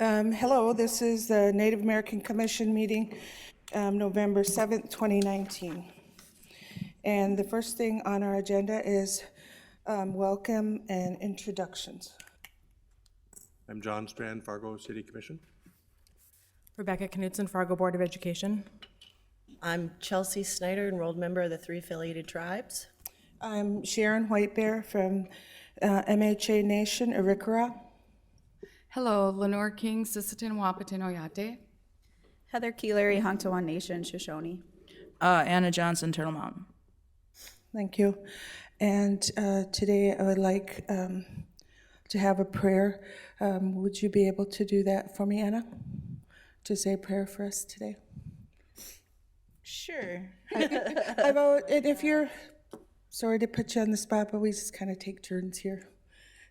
Hello, this is the Native American Commission meeting, November 7th, 2019. And the first thing on our agenda is welcome and introductions. I'm John Strand, Fargo City Commission. Rebecca Knudsen, Fargo Board of Education. I'm Chelsea Snyder, enrolled member of the 3 affiliated tribes. I'm Sharon Whitebear from MHA Nation, Arikara. Hello, Lenore King, Sisseton Wapaton Oyate. Heather Keelery, Huntawan Nation, Shoshone. Anna Johnson, Turtle Mountain. Thank you. And today I would like to have a prayer. Would you be able to do that for me, Anna? To say a prayer for us today? Sure. And if you're, sorry to put you on the spot, but we just kind of take turns here.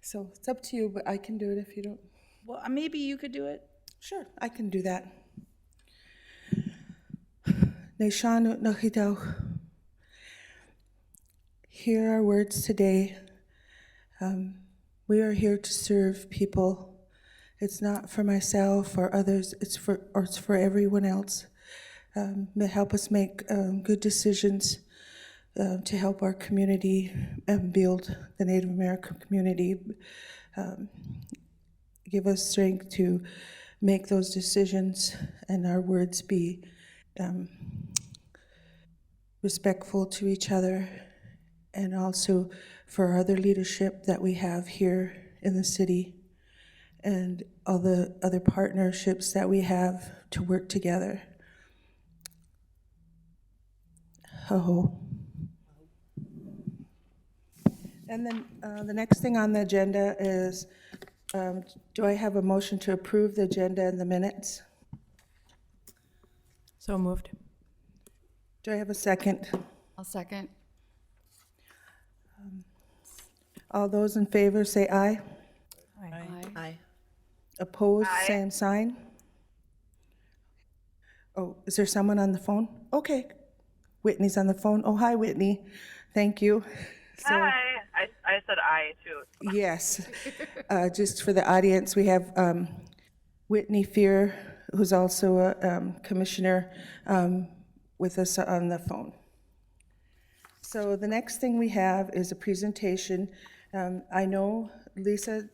So it's up to you, but I can do it if you don't. Well, maybe you could do it. Sure, I can do that. Neshanu Nahidau. Hear our words today. We are here to serve people. It's not for myself or others, it's for everyone else. Help us make good decisions to help our community and build the Native American community. Give us strength to make those decisions and our words be respectful to each other, and also for our other leadership that we have here in the city and all the other partnerships that we have to work together. Ho-ho. And then the next thing on the agenda is, do I have a motion to approve the agenda and the minutes? So moved. Do I have a second? I'll second. All those in favor say aye. Aye. Aye. Opposed, same sign. Oh, is there someone on the phone? Okay. Whitney's on the phone. Oh, hi, Whitney. Thank you. So, Hi. I said aye too. yes. Just for the audience, we have Whitney Fear, who's also a commissioner, with us on the phone. So the next thing we have is a presentation. I know Lisa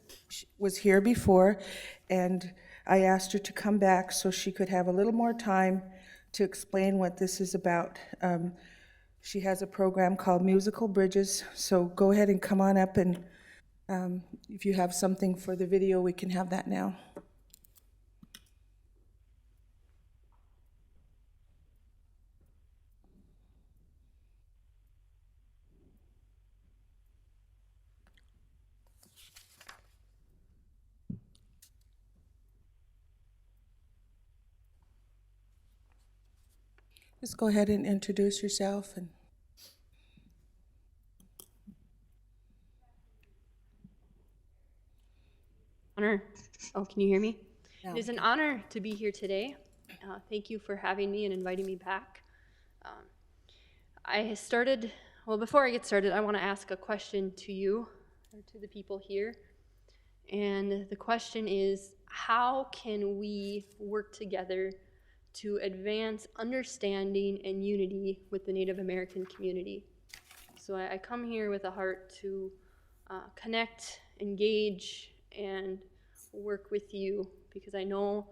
was here before, and I asked her to come back so she could have a little more time to explain what this is about. She has a program called Musical Bridges, so go ahead and come on up, and if you have something for the video, we can have that now. Just go ahead and introduce yourself. And Honor. Oh, can you hear me? Yeah. It is an honor to be here today. Thank you for having me and inviting me back. Before I get started, I want to ask a question to you, or to the people here. And the question is, how can we work together to advance understanding and unity with the Native American community? So I come here with a heart to connect, engage, and work with you, because I know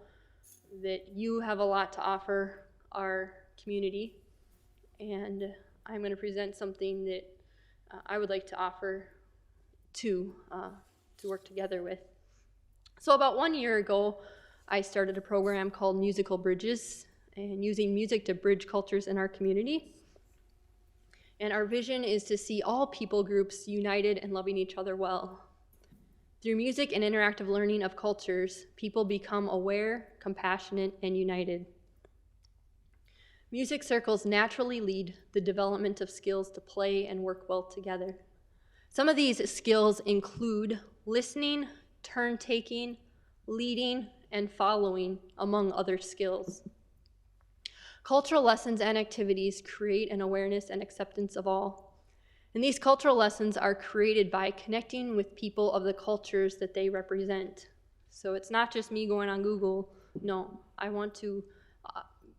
that you have a lot to offer our community, and I'm going to present something that I would like to offer to work together with. So about 1 year ago, I started a program called Musical Bridges, and using music to bridge cultures in our community. And our vision is to see all people groups united and loving each other well. Through music and interactive learning of cultures, people become aware, compassionate, and united. Music circles naturally lead the development of skills to play and work well together. Some of these skills include listening, turn-taking, leading, and following, among other skills. Cultural lessons and activities create an awareness and acceptance of all. And these cultural lessons are created by connecting with people of the cultures that they represent. So it's not just me going on Google. No, I want to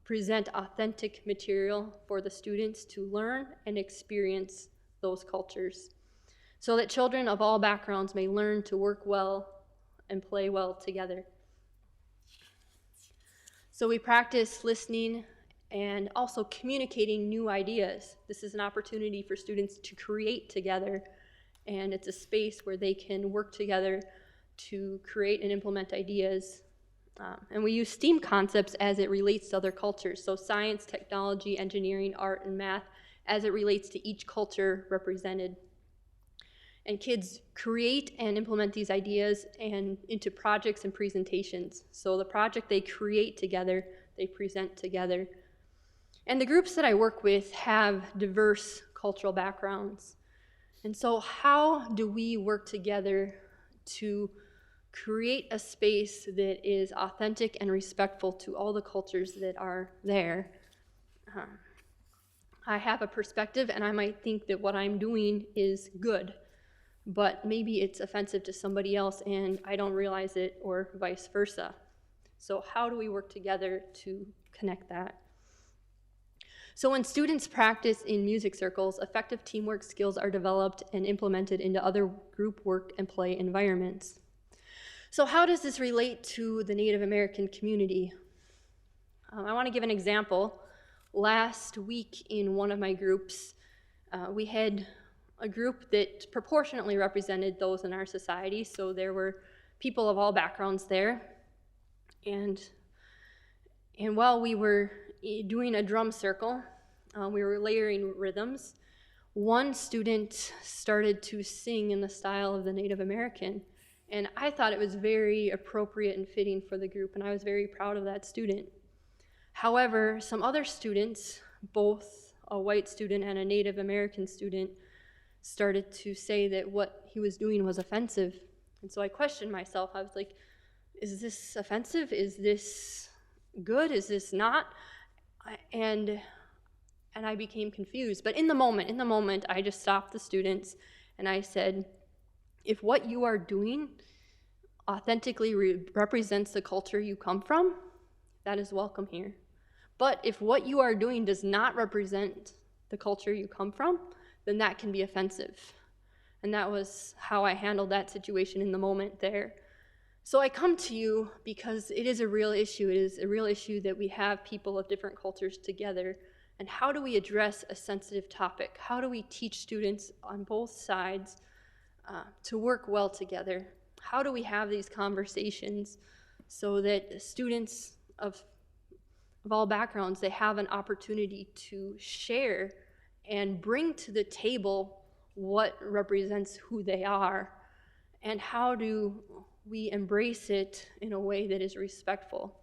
present authentic material for the students to learn and experience those cultures, so that children of all backgrounds may learn to work well and play well together. So we practice listening and also communicating new ideas. This is an opportunity for students to create together, and it's a space where they can work together to create and implement ideas. And we use STEAM concepts as it relates to other cultures, so science, technology, engineering, art, and math, as it relates to each culture represented. And kids create and implement these ideas and into projects and presentations. So the project they create together, they present together. And the groups that I work with have diverse cultural backgrounds. And so how do we work together to create a space that is authentic and respectful to all the cultures that are there? I have a perspective, and I might think that what I'm doing is good, but maybe it's offensive to somebody else and I don't realize it, or vice versa. So how do we work together to connect that? So when students practice in music circles, effective teamwork skills are developed and implemented into other group work and play environments. So how does this relate to the Native American community? I want to give an example. Last week in one of my groups, we had a group that proportionately represented those in our society. So there were people of all backgrounds there. And while we were doing a drum circle, we were layering rhythms. One student started to sing in the style of the Native American, and I thought it was very appropriate and fitting for the group, and I was very proud of that student. However, some other students, both a white student and a Native American student, started to say that what he was doing was offensive. And so I questioned myself. I was like, is this offensive? Is this good? Is this not? And I became confused. But in the moment, I just stopped the students and I said, if what you are doing authentically represents the culture you come from, that is welcome here. But if what you are doing does not represent the culture you come from, then that can be offensive. And that was how I handled that situation in the moment there. So I come to you because it is a real issue. It is a real issue that we have people of different cultures together. And how do we address a sensitive topic? How do we teach students on both sides to work well together? How do we have these conversations so that students of all backgrounds, they have an opportunity to share and bring to the table what represents who they are, and how do we embrace it in a way that is respectful?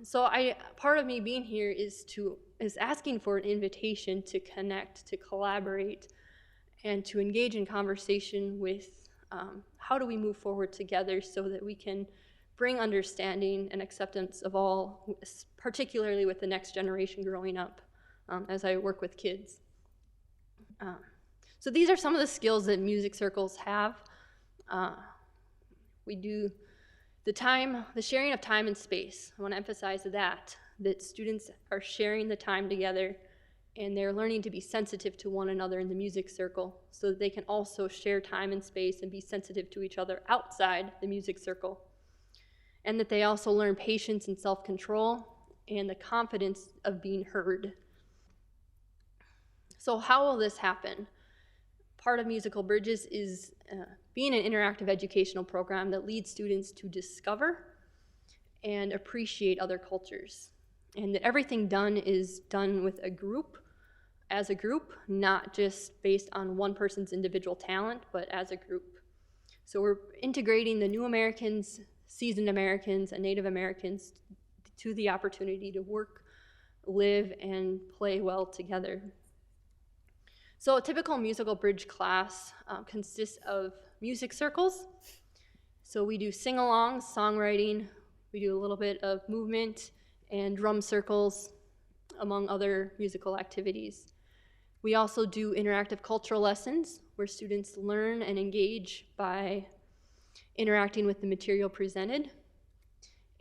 So part of me being here is asking for an invitation to connect, to collaborate, and to engage in conversation with how do we move forward together so that we can bring understanding and acceptance of all, particularly with the next generation growing up as I work with kids. So these are some of the skills that music circles have. We do the sharing of time and space. I want to emphasize that students are sharing the time together and they're learning to be sensitive to one another in the music circle so that they can also share time and space and be sensitive to each other outside the music circle. And that they also learn patience and self-control and the confidence of being heard. So how will this happen? Part of Musical Bridges is being an interactive educational program that leads students to discover and appreciate other cultures. And that everything done is done with a group, as a group, not just based on one person's individual talent, but as a group. So we're integrating the new Americans, seasoned Americans, and Native Americans to the opportunity to work, live, and play well together. So a typical musical bridge class consists of music circles. So we do sing-alongs, songwriting, we do a little bit of movement and drum circles, among other musical activities. We also do interactive cultural lessons where students learn and engage by interacting with the material presented.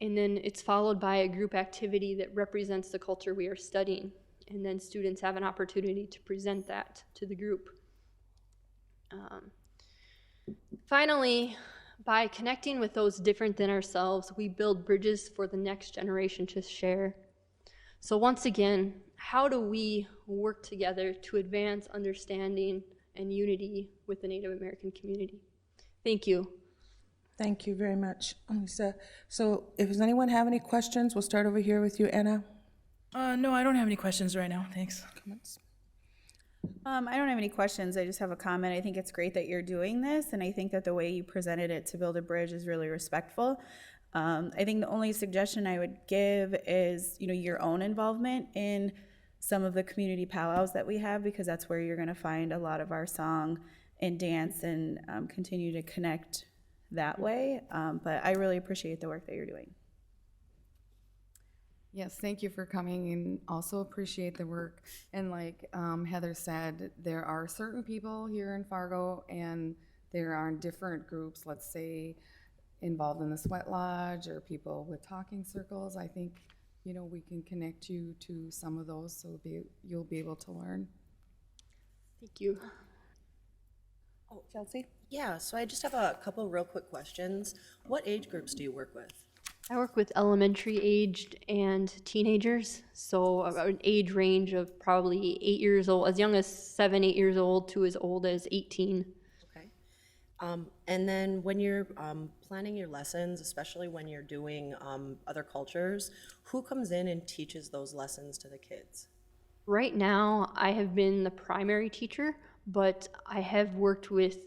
And then it's followed by a group activity that represents the culture we are studying. And then students have an opportunity to present that to the group. Finally, by connecting with those different than ourselves, we build bridges for the next generation to share. So once again, how do we work together to advance understanding and unity with the Native American community? Thank you. Thank you very much, Lisa. So if does anyone have any questions, we'll start over here with you, Anna. No, I don't have any questions right now. Thanks. Comments? I don't have any questions. I just have a comment. I think it's great that you're doing this, and I think that the way you presented it to build a bridge is really respectful. I think the only suggestion I would give is, your own involvement in some of the community powwows that we have, because that's where you're going to find a lot of our song and dance and continue to connect that way. But I really appreciate the work that you're doing. Yes, thank you for coming, and also appreciate the work. And like Heather said, there are certain people here in Fargo, and there are different groups, let's say, involved in the sweat lodge or people with talking circles. I think, we can connect you to some of those, so you'll be able to learn. Thank you. Oh, Chelsea? Yeah, so I just have a couple real quick questions. What age groups do you work with? I work with elementary aged and teenagers, so about an age range of probably 8 years old, as young as 7, 8 years old to as old as 18. Okay. And then when you're planning your lessons, especially when you're doing other cultures, who comes in and teaches those lessons to the kids? Right now, I have been the primary teacher, but I have worked with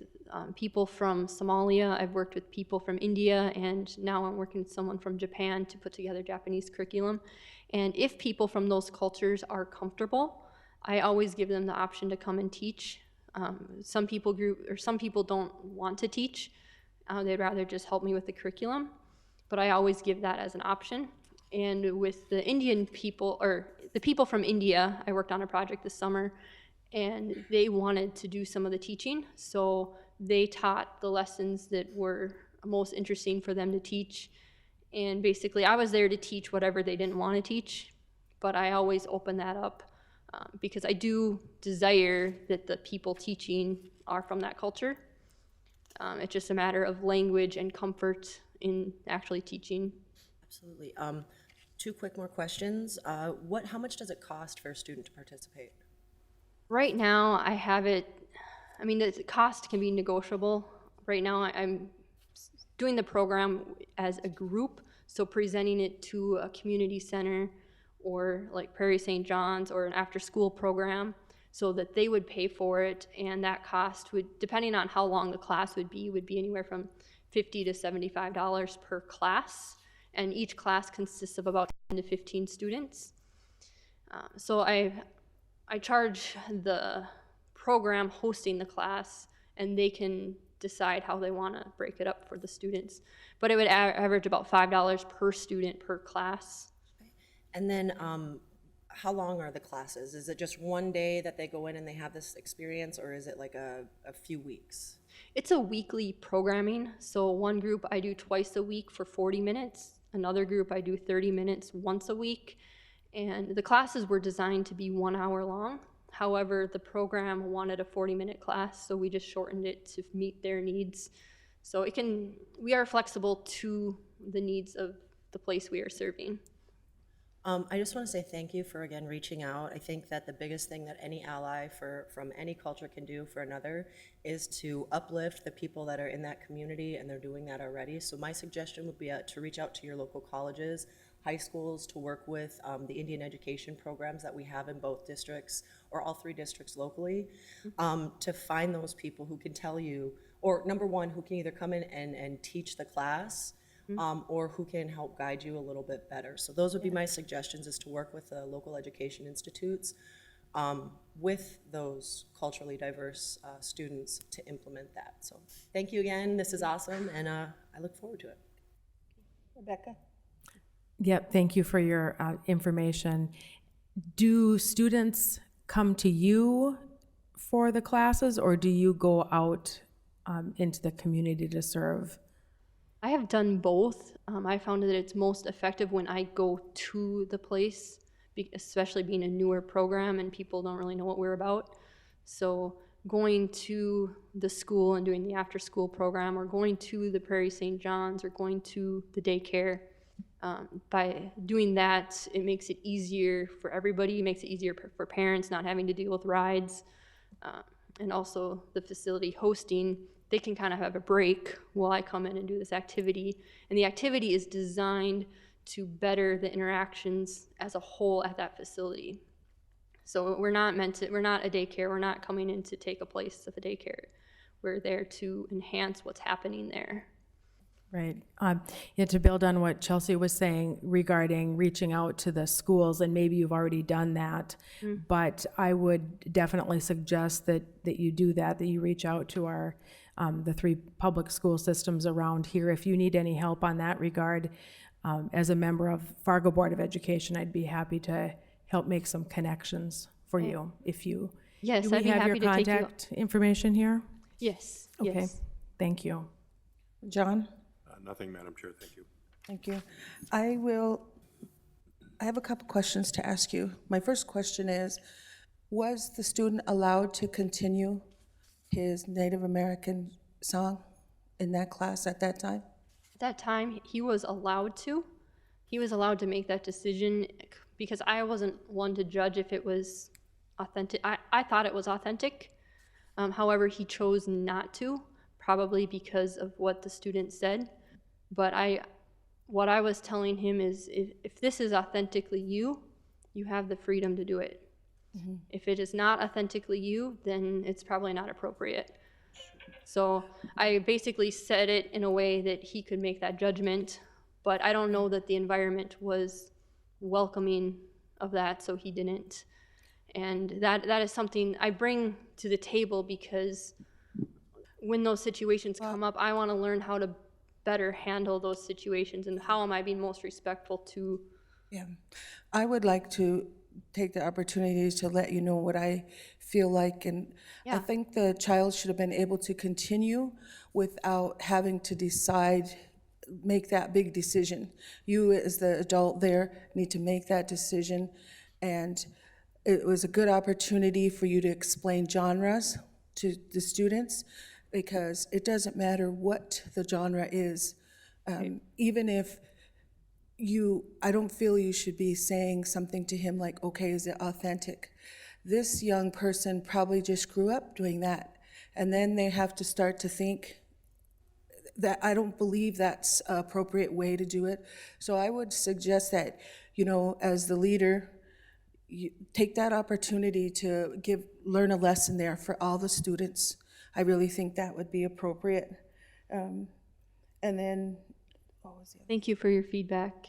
people from Somalia, I've worked with people from India, and now I'm working with someone from Japan to put together Japanese curriculum. And if people from those cultures are comfortable, I always give them the option to come and teach. Some people don't want to teach. They'd rather just help me with the curriculum, but I always give that as an option. And with the Indian people, or the people from India, I worked on a project this summer, and they wanted to do some of the teaching, so they taught the lessons that were most interesting for them to teach. And basically, I was there to teach whatever they didn't want to teach, but I always open that up because I do desire that the people teaching are from that culture. It's just a matter of language and comfort in actually teaching. Absolutely. Two quick more questions. How much does it cost for a student to participate? Right now, I have it, the cost can be negotiable. Right now, I'm doing the program as a group, so presenting it to a community center or like Prairie St. John's or an after-school program so that they would pay for it, and that cost would, depending on how long the class would be anywhere from $50 to $75 per class, and each class consists of about 10 to 15 students. So I charge the program hosting the class, and they can decide how they want to break it up for the students. But it would average about $5 per student per class. And then how long are the classes? Is it just one day that they go in and they have this experience, or is it like a few weeks? It's a weekly programming. So one group I do twice a week for 40 minutes. Another group I do 30 minutes once a week. And the classes were designed to be 1 hour long. However, the program wanted a 40-minute class, so we just shortened it to meet their needs. So we are flexible to the needs of the place we are serving. I just want to say thank you for, again, reaching out. I think that the biggest thing that any ally from any culture can do for another is to uplift the people that are in that community, and they're doing that already. So my suggestion would be to reach out to your local colleges, high schools, to work with the Indian education programs that we have in both districts, or all 3 districts locally, to find those people who can tell you, or number one, who can either come in and teach the class, or who can help guide you a little bit better. So those would be my suggestions, is to work with the local education institutes with those culturally diverse students to implement that. So thank you again. This is awesome, and I look forward to it. Rebecca? Yep, thank you for your information. Do students come to you for the classes, or do you go out into the community to serve I have done both. I found that it's most effective when I go to the place, especially being a newer program and people don't really know what we're about. So going to the school and doing the after-school program, or going to the Prairie St. John's, or going to the daycare, by doing that, it makes it easier for everybody. It makes it easier for parents not having to deal with rides, and also the facility hosting. They can kind of have a break while I come in and do this activity. And the activity is designed to better the interactions as a whole at that facility. So we're not a daycare. We're not coming in to take a place of a daycare. We're there to enhance what's happening there. Right. Yeah, to build on what Chelsea was saying regarding reaching out to the schools, and maybe you've already done that, but I would definitely suggest that you do that you reach out to our the 3 public school systems around here. If you need any help on that regard, as a member of Fargo Board of Education, I'd be happy to help make some connections for you. If you Yes, do we I'd be have your happy to take you. contact information here? Yes. Okay. Yes. Thank you. John? Nothing, Madam Chair, thank you. Thank you. I have a couple questions to ask you. My first question is, was the student allowed to continue his Native American song in that class at that time? At that time, he was allowed to. He was allowed to make that decision because I wasn't one to judge if it was authentic. I thought it was authentic. However, he chose not to, probably because of what the student said. But what I was telling him is, if this is authentically you, you have the freedom to do it. Mm-hmm. If it is not authentically you, then it's probably not appropriate. So I basically said it in a way that he could make that judgment, but I don't know that the environment was welcoming of that, so he didn't. And that is something I bring to the table because when those situations come up, I want to learn how to better handle those situations and how am I being most respectful to. Yeah, I would like to take the opportunity to let you know what I feel like, and I think the child should have been able to continue without having to make that big decision. You as the adult there need to make that decision, and it was a good opportunity for you to explain genres to the students, because it doesn't matter what the genre is. Even if I don't feel you should be saying something to him like, okay, is it authentic? This young person probably just grew up doing that. And then they have to start to think that I don't believe that's an appropriate way to do it. So I would suggest that, as the leader, you take that opportunity to learn a lesson there for all the students. I really think that would be appropriate. And then, what was the other? Thank you for your feedback.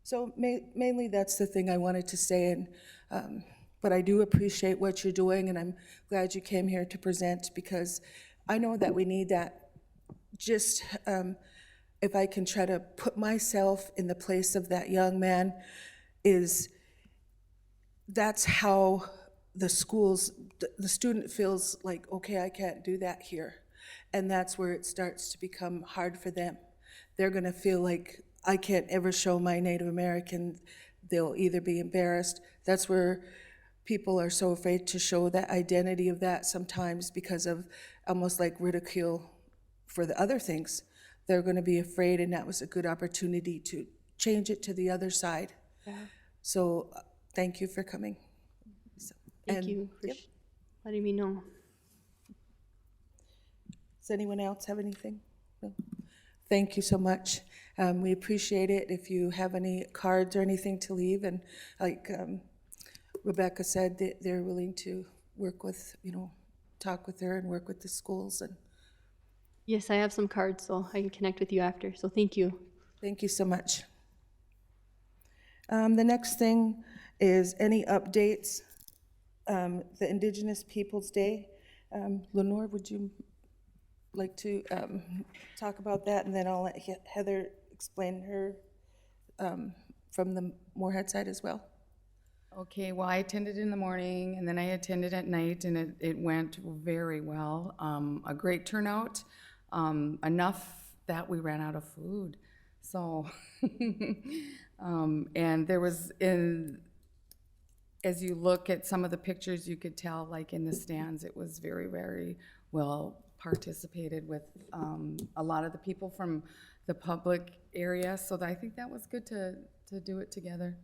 So mainly that's the thing I wanted to say, and but I do appreciate what you're doing, and I'm glad you came here to present, because I know that we need that. Just if I can try to put myself in the place of that young man, that's how the student feels like, okay, I can't do that here. And that's where it starts to become hard for them. They're gonna feel like, I can't ever show my Native American. They'll either be embarrassed. That's where people are so afraid to show that identity of that sometimes, because of almost like ridicule for the other things. They're gonna be afraid, and that was a good opportunity to change it to the other side. Yeah. So thank you for coming. Thank you for letting me know. Does anyone else have anything? No? Thank you so much. We appreciate it. If you have any cards or anything to leave, and like Rebecca said, they're willing to work with, talk with her and work with the schools. And yes, I have some cards, so I can connect with you after. So thank you. Thank you so much. The next thing is any updates. The Indigenous Peoples Day. Lenore, would you like to talk about that, and then I'll let Heather explain her from the Moorhead side as well. Okay, well, I attended in the morning, and then I attended at night, and it went very well. A great turnout, enough that we ran out of food. So, and there was, as you look at some of the pictures, you could tell, like in the stands, it was very, very well participated with a lot of the people from the public area. So I think that was good to do it together.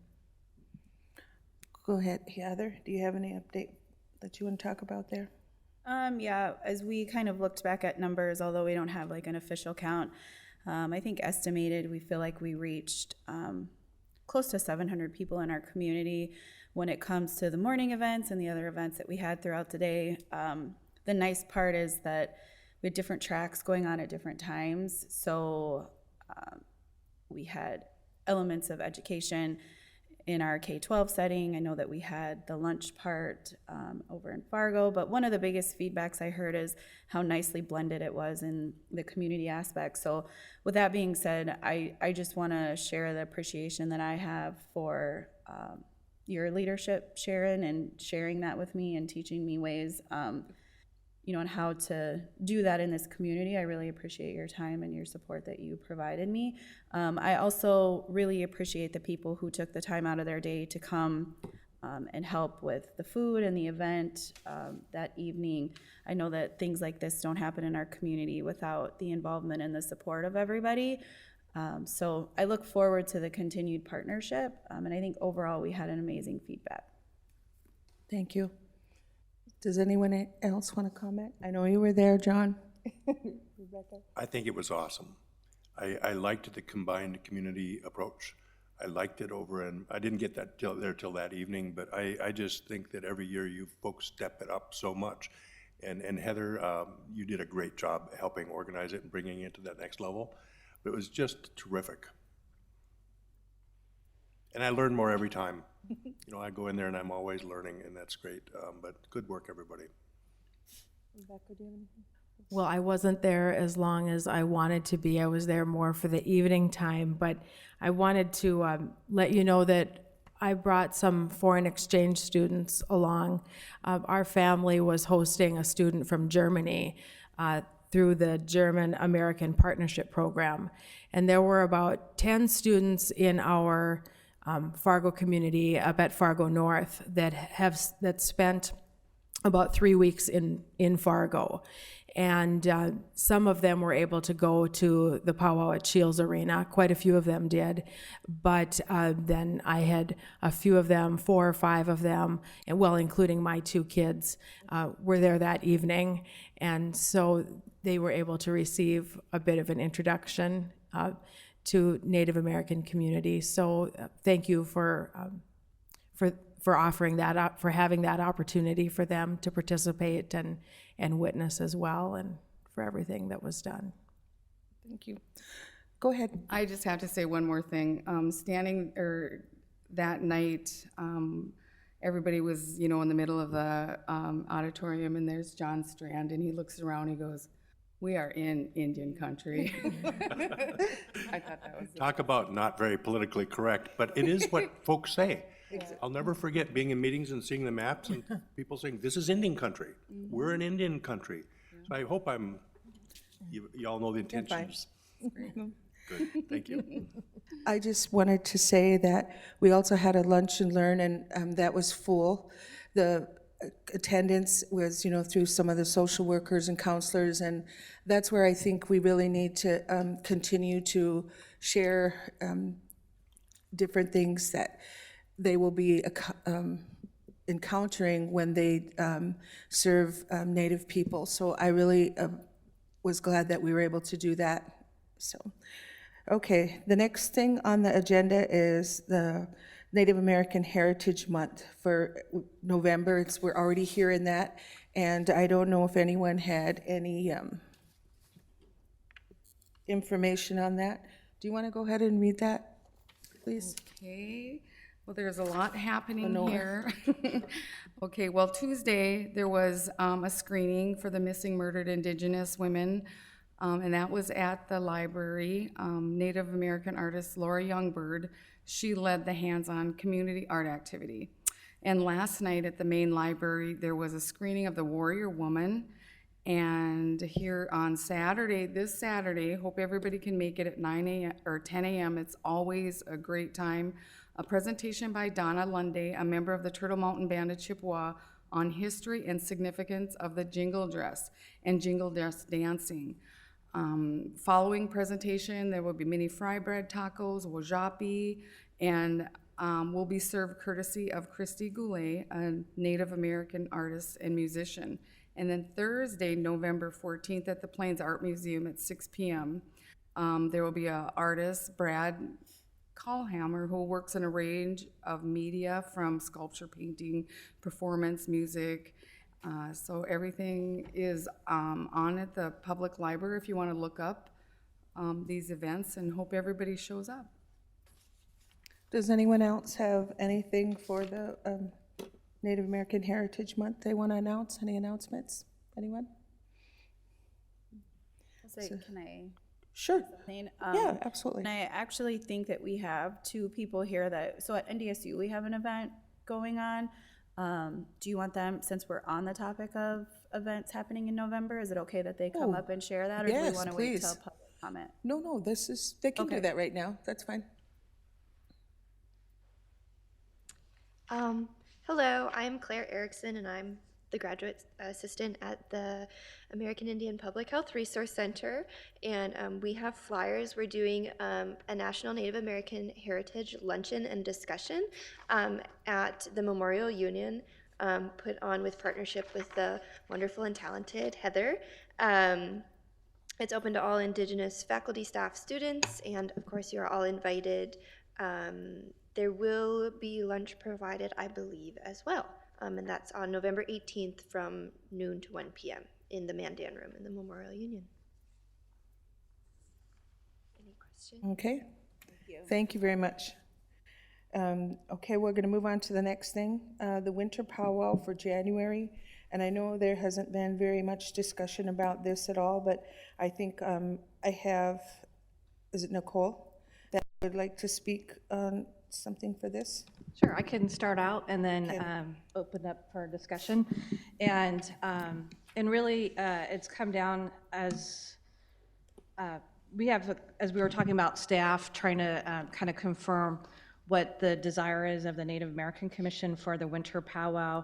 Go ahead, Heather, do you have any update that you want to talk about there? Yeah, as we kind of looked back at numbers, although we don't have like an official count, I think estimated, we feel like we reached close to 700 people in our community when it comes to the morning events and the other events that we had throughout the day. The nice part is that we had different tracks going on at different times. So we had elements of education in our K-12 setting. I know that we had the lunch part over in Fargo, but one of the biggest feedbacks I heard is how nicely blended it was in the community aspect. So with that being said, I just want to share the appreciation that I have for your leadership, Sharon, and sharing that with me and teaching me ways on how to do that in this community. I really appreciate your time and your support that you provided me. I also really appreciate the people who took the time out of their day to come and help with the food and the event that evening. I know that things like this don't happen in our community without the involvement and the support of everybody. So I look forward to the continued partnership, and I think overall we had an amazing feedback. Thank you. Does anyone else want to comment? I know you were there, John. I think it was awesome. I liked the combined community approach. I liked it and I didn't get that till that evening, but I just think that every year you folks step it up so much. And Heather, you did a great job helping organize it and bringing it to that next level. But it was just terrific. And I learn more every time. I go in there and I'm always learning, and that's great. But good work, everybody. Well, I wasn't there as long as I wanted to be. I was there more for the evening time, but I wanted to let you know that I brought some foreign exchange students along. Our family was hosting a student from Germany through the German-American Partnership Program. And there were about 10 students in our Fargo community up at Fargo North that spent about 3 weeks in Fargo. And some of them were able to go to the Powwow at Shields Arena. Quite a few of them did. But then I had a few of them, 4 or 5 of them, and well, including my 2 kids, were there that evening. And so they were able to receive a bit of an introduction to Native American community. So thank you for offering that up, for having that opportunity for them to participate and witness as well, and for everything that was done. Thank you. Go ahead. I just have to say one more thing. That night, everybody was, in the middle of the auditorium, and there's John Strand, and he looks around, he goes, "We are in Indian country." I thought that was Talk about not very politically correct, but it is what folks say. I'll never forget being in meetings and seeing the maps and people saying, "This is Indian country. We're in Indian country." So I hope you all know the intentions. Good, thank you. I just wanted to say that we also had a lunch and learn, and that was full. The attendance was, through some of the social workers and counselors, and that's where I think we really need to continue to share different things that they will be encountering when they serve Native people. So I really was glad that we were able to do that. So, okay, the next thing on the agenda is the Native American Heritage Month for November. We're already here in that, and I don't know if anyone had any information on that. Do you want to go ahead and read that, please? Okay. Well, there's a lot happening here. Okay, well, Tuesday, there was a screening for the missing murdered Indigenous women, and that was at the library. Native American artist Laura Youngbird, she led the hands-on community art activity. And last night at the main library, there was a screening of The Warrior Woman, And here on Saturday, this Saturday, hope everybody can make it at 9 a.m. or 10 a.m. It's always a great time. A presentation by Donna Lunday, a member of the Turtle Mountain Band of Chippewa, on history and significance of the jingle dress and jingle dress dancing. Following presentation, there will be mini fry bread tacos, wajapi, and will be served courtesy of Christy Goulet, a Native American artist and musician. And then Thursday, November 14th, at the Plains Art Museum at 6 p.m., there will be an artist, Brad Callhammer, who works in a range of media from sculpture, painting, performance, music. So everything is on at the public library if you want to look up these events, and hope everybody shows up. Does anyone else have anything for the Native American Heritage Month they want to announce? Any announcements? Anyone? Can I? Sure. Something? Yeah, absolutely. And I actually think that we have two people here that, so at NDSU, we have an event going on. Do you want them, since we're on the topic of events happening in November, is it okay that they come up and share that? Or do we yes, want to wait please. till public comment? No, they can do Okay. that right now. That's fine. Hello, I'm Claire Erickson, and I'm the graduate assistant at the American Indian Public Health Resource Center. And we have flyers. We're doing a National Native American Heritage Luncheon and Discussion at the Memorial Union, put on with partnership with the wonderful and talented Heather. It's open to all Indigenous faculty, staff, students, and of course you're all invited. There will be lunch provided, I believe, as well. And that's on November 18th from noon to 1 p.m. in the Mandan Room in the Memorial Union. Any questions? Okay. Thank you very much. Okay, we're going to move on to the next thing, the winter powwow for January. And I know there hasn't been very much discussion about this at all, but I think I have, is it Nicole, that would like to speak on something for this? Sure, I can start out and then open up for discussion. And really, it's come down as we have, as we were talking about staff, trying to kind of confirm what the desire is of the Native American Commission for the winter powwow.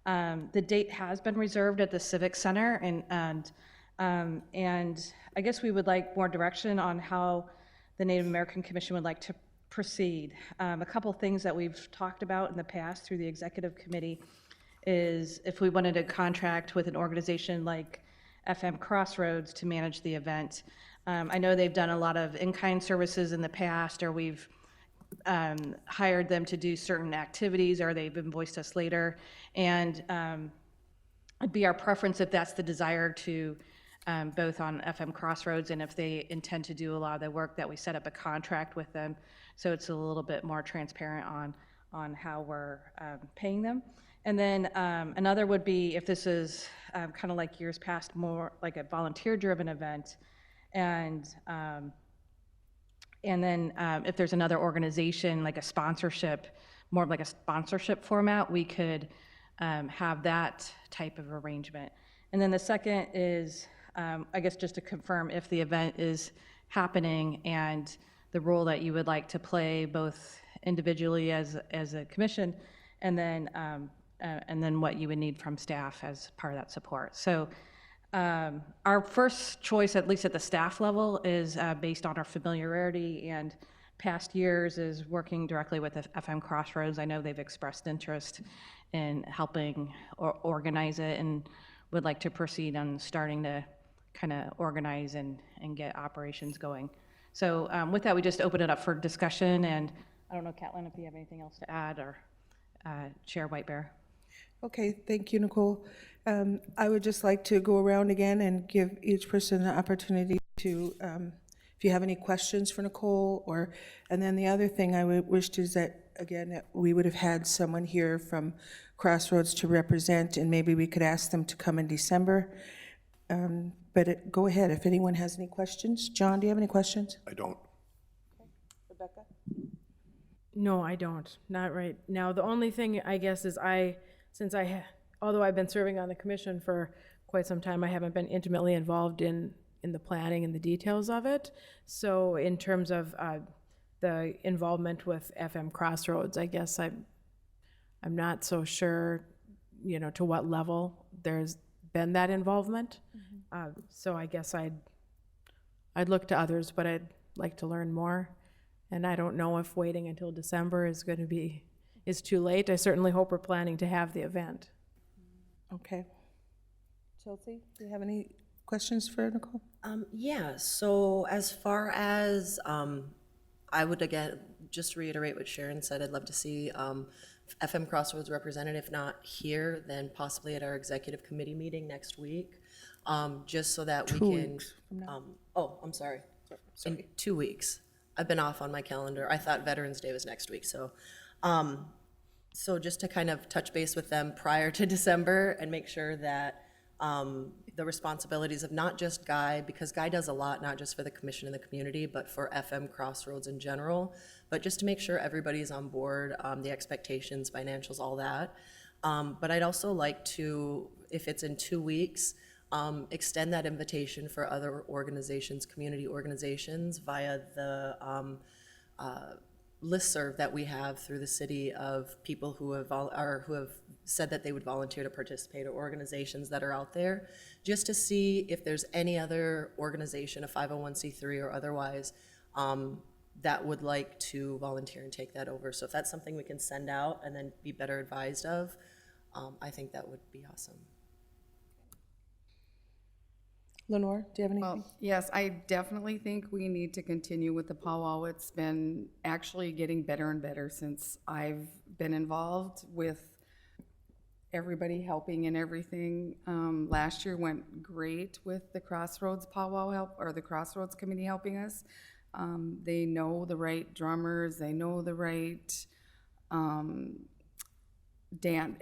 The date has been reserved at the Civic Center, and I guess we would like more direction on how the Native American Commission would like to proceed. A couple things that we've talked about in the past through the executive committee is if we wanted to contract with an organization like FM Crossroads to manage the event. I know they've done a lot of in-kind services in the past, or we've hired them to do certain activities, or they've invoiced us later. And it'd be our preference, if that's the desire, to both on FM Crossroads, and if they intend to do a lot of the work, that we set up a contract with them, so it's a little bit more transparent on how we're paying them. And then another would be if this is kind of like years past, more like a volunteer-driven event, and then if there's another organization, like a sponsorship, more of like a sponsorship format, we could have that type of arrangement. And then the second is, I guess just to confirm if the event is happening and the role that you would like to play both individually as a commission, and then what you would need from staff as part of that support. So our first choice, at least at the staff level, is based on our familiarity and past years, is working directly with FM Crossroads. I know they've expressed interest in helping organize it and would like to proceed on starting to kind of organize and get operations going. So with that, we just open it up for discussion, and I don't know, Catlin, if you have anything else to add, or Chair White Bear. Okay, thank you, Nicole. I would just like to go around again and give each person an opportunity to, if you have any questions for Nicole, and then the other thing I would wish is that, again, that we would have had someone here from Crossroads to represent, and maybe we could ask them to come in December. But go ahead, if anyone has any questions. John, do you have any questions? I don't. Rebecca? No, I don't, not right now. The only thing, I guess, is although I've been serving on the commission for quite quite some time. I haven't been intimately involved in the planning and the details of it. So in terms of the involvement with FM Crossroads, I guess I'm not so sure, you know, to what level there's been that involvement. So I guess I'd look to others, but I'd like to learn more. And I don't know if waiting until December is too late. I certainly hope we're planning to have the event. Okay. Chelsea, do you have any questions for Nicole? Yeah, so as far as, I would again, just reiterate what Sharon said, I'd love to see FM Crossroads represented, if not here, then possibly at our executive committee meeting next week, just so that we 2 can. weeks from now. Oh, I'm sorry. In 2 weeks. I've been off on my calendar. I thought Veterans Day was next week, so. So just to kind of touch base with them prior to December and make sure that the responsibilities of not just Guy, because Guy does a lot, not just for the commission and the community, but for FM Crossroads in general, but just to make sure everybody's on board, the expectations, financials, all that. But I'd also like to, if it's in 2 weeks, extend that invitation for other organizations, community organizations, via the listserv that we have through the city of people who have said that they would volunteer to participate, or organizations that are out there, just to see if there's any other organization, a 501c3 or otherwise, that would like to volunteer and take that over. So if that's something we can send out and then be better advised of, I think that would be awesome. Lenore, do you have anything? Well, yes, I definitely think we need to continue with the powwow. It's been actually getting better and better since I've been involved, with everybody helping and everything. Last year went great with the Crossroads powwow help, or the Crossroads committee helping us. They know the right drummers, they know the right dance.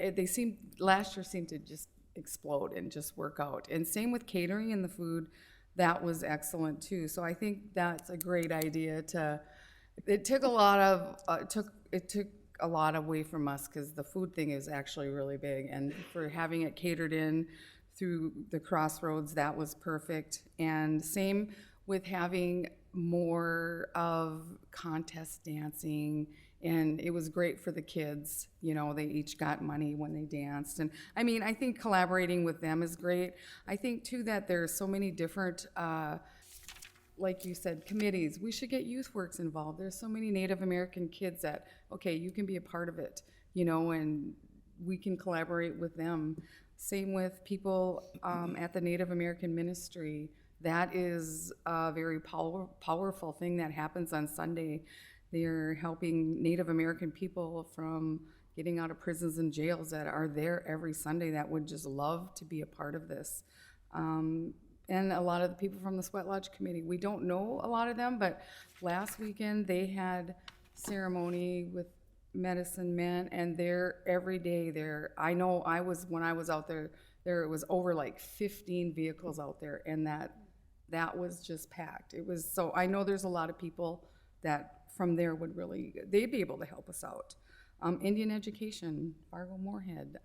Last year seemed to just explode and just work out. And same with catering and the food, that was excellent too. So I think that's a great idea it took a lot away from us, because the food thing is actually really big, and for having it catered in through the Crossroads, that was perfect. And same with having more of contest dancing, and it was great for the kids. You know, they each got money when they danced. And I mean, I think collaborating with them is great. I think too that there's so many different, like you said, committees. We should get YouthWorks involved. There's so many Native American kids that, okay, you can be a part of it, you know, and we can collaborate with them. Same with people at the Native American Ministry. That is a very powerful thing that happens on Sunday. They're helping Native American people from getting out of prisons and jails that are there every Sunday that would just love to be a part of this. And a lot of the people from the Sweat Lodge Committee, we don't know a lot of them, but last weekend they had ceremony with medicine men, and they're every day there. I know when I was out there, it was over like 15 vehicles out there, and that was just packed. It was, so I know there's a lot of people that from there they'd be able to help us out. Indian education, Fargo Moorhead,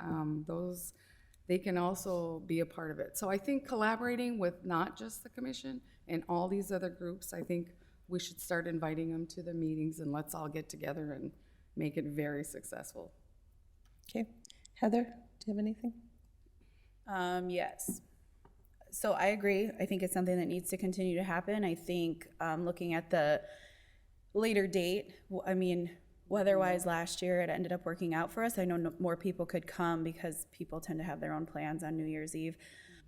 they can also be a part of it. So I think collaborating with not just the commission and all these other groups, I think we should start inviting them to the meetings, and let's all get together and make it very successful. Okay. Heather, do you have anything? Yes. So I agree. I think it's something that needs to continue to happen. I think looking at the later date, I mean, weather-wise last year, it ended up working out for us. I know more people could come because people tend to have their own plans on New Year's Eve.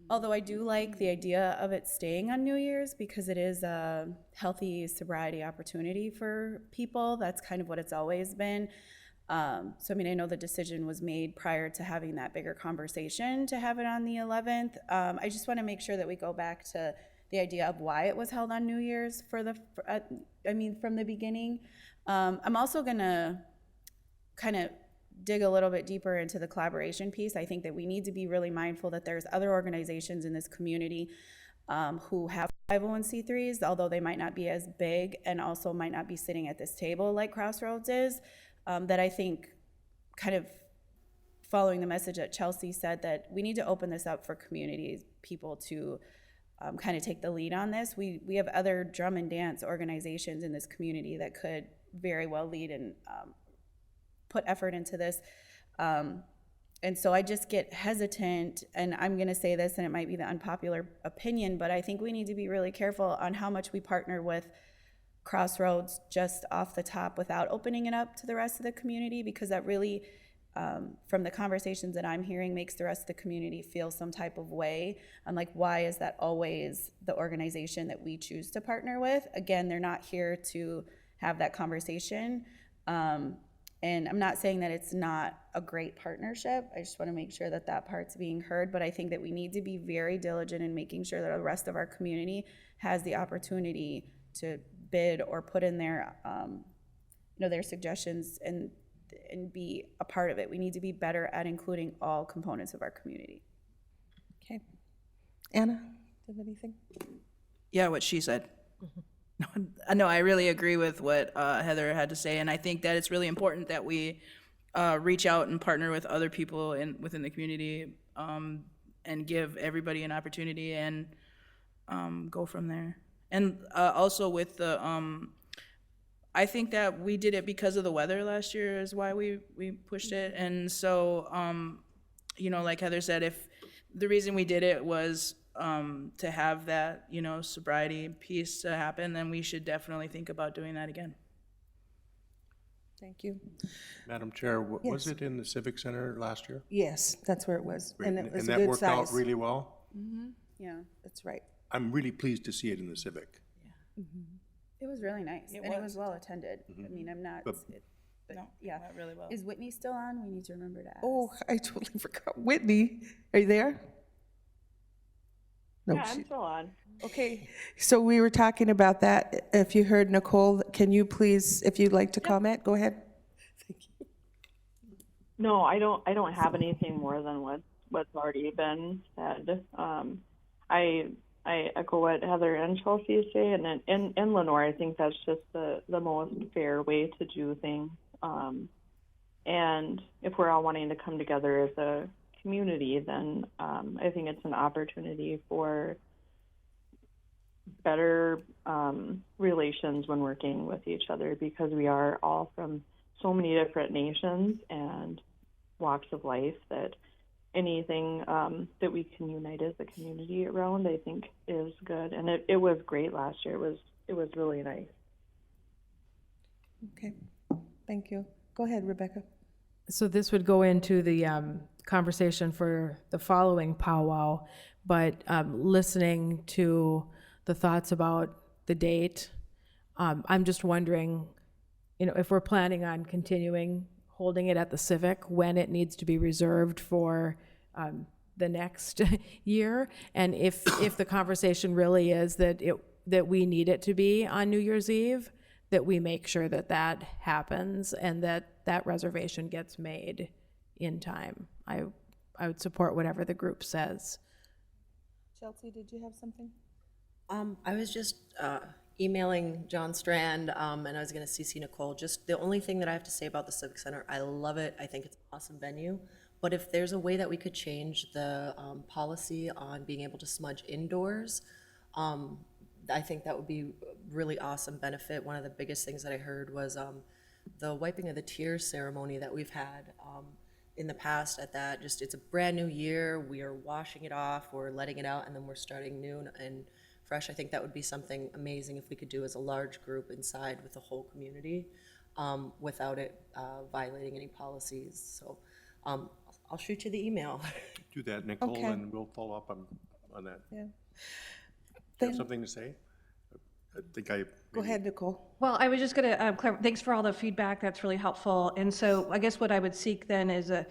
Although I do like the idea of it staying on New Year's, because it is a healthy sobriety opportunity for people. That's kind of what it's always been. So I mean, I know the decision was made prior to having that bigger conversation to have it on the 11th. I just want to make sure that we go back to the idea of why it was held on New Year's from the beginning. I'm also gonna kind of dig a little bit deeper into the collaboration piece. I think that we need to be really mindful that there's other organizations in this community who have 501c3s, although they might not be as big and also might not be sitting at this table like Crossroads is, that I think kind of following the message that Chelsea said, that we need to open this up for community people to kind of take the lead on this. We have other drum and dance organizations in this community that could very well lead and put effort into this. And so I just get hesitant, and I'm gonna say this, and it might be the unpopular opinion, but I think we need to be really careful on how much we partner with Crossroads just off the top without opening it up to the rest of the community, because that really, from the conversations that I'm hearing, makes the rest of the community feel some type of way. I'm like, why is that always the organization that we choose to partner with? Again, they're not here to have that conversation. And I'm not saying that it's not a great partnership. I just want to make sure that that part's being heard. But I think that we need to be very diligent in making sure that the rest of our community has the opportunity to bid or put in their, their suggestions and be a part of it. We need to be better at including all components of our community. Okay. Anna, do you have anything? Yeah, what she said. No, I really agree with what Heather had to say, and I think that it's really important that we reach out and partner with other people within the community and give everybody an opportunity and go from there. And also with the, I think that we did it because of the weather last year is why we pushed it. And so, like Heather said, if the reason we did it was to have that, sobriety piece to happen, then we should definitely think about doing that again. Thank you. Madam Chair, was Yes. it in the Civic Center last year? Yes, that's where it was. And it was a that good worked out size. really well? Yeah, That's right. I'm really pleased to see it in the Civic. it was really nice, and it was well attended. I mean, I'm not, But- but yeah. Not really well. Is Whitney still on? We need to remember to ask. Oh, I totally forgot. Whitney, are you there? No, Yeah, I'm still on. okay, so we were talking about that. If you heard Nicole, can you please, if you'd like to comment, go ahead. Thank you. No, I don't have anything more than what's already been said. I echo what Heather and Chelsea say, and Lenore, I think that's just the most fair way to do things. And if we're all wanting to come together as a community, then I think it's an opportunity for better relations when working with each other, because we are all from so many different nations and walks of life that anything that we can unite as a community around, I think, is good. And it was great last year. It was really nice. Okay, thank you. Go ahead, Rebecca. So this would go into the conversation for the following powwow, but listening to the thoughts about the date, I'm just wondering, if we're planning on continuing holding it at the Civic, when it needs to be reserved for the next year, and if the conversation really is that we need it to be on New Year's Eve, that we make sure that that happens and that reservation gets made in time. I would support whatever the group says. Chelsea, did you have something? I was just emailing John Strand, and I was going to CC Nicole. Just the only thing that I have to say about the Civic Center, I love it. I think it's an awesome venue. But if there's a way that we could change the policy on being able to smudge indoors, I think that would be a really awesome benefit. One of the biggest things that I heard was the wiping of the tears ceremony that we've had in the past at that. Just, it's a brand new year. We are washing it off, we're letting it out, and then we're starting new and fresh. I think that would be something amazing if we could do as a large group inside with the whole community without it violating any policies. So I'll shoot you the email. Do that, Nicole, Okay. and we'll follow up on that. Yeah. Do you Then- have something to say? I think I. Go ahead, Nicole. Well, I was just going to, thanks for all the feedback, that's really helpful. And so I guess what I would seek then is a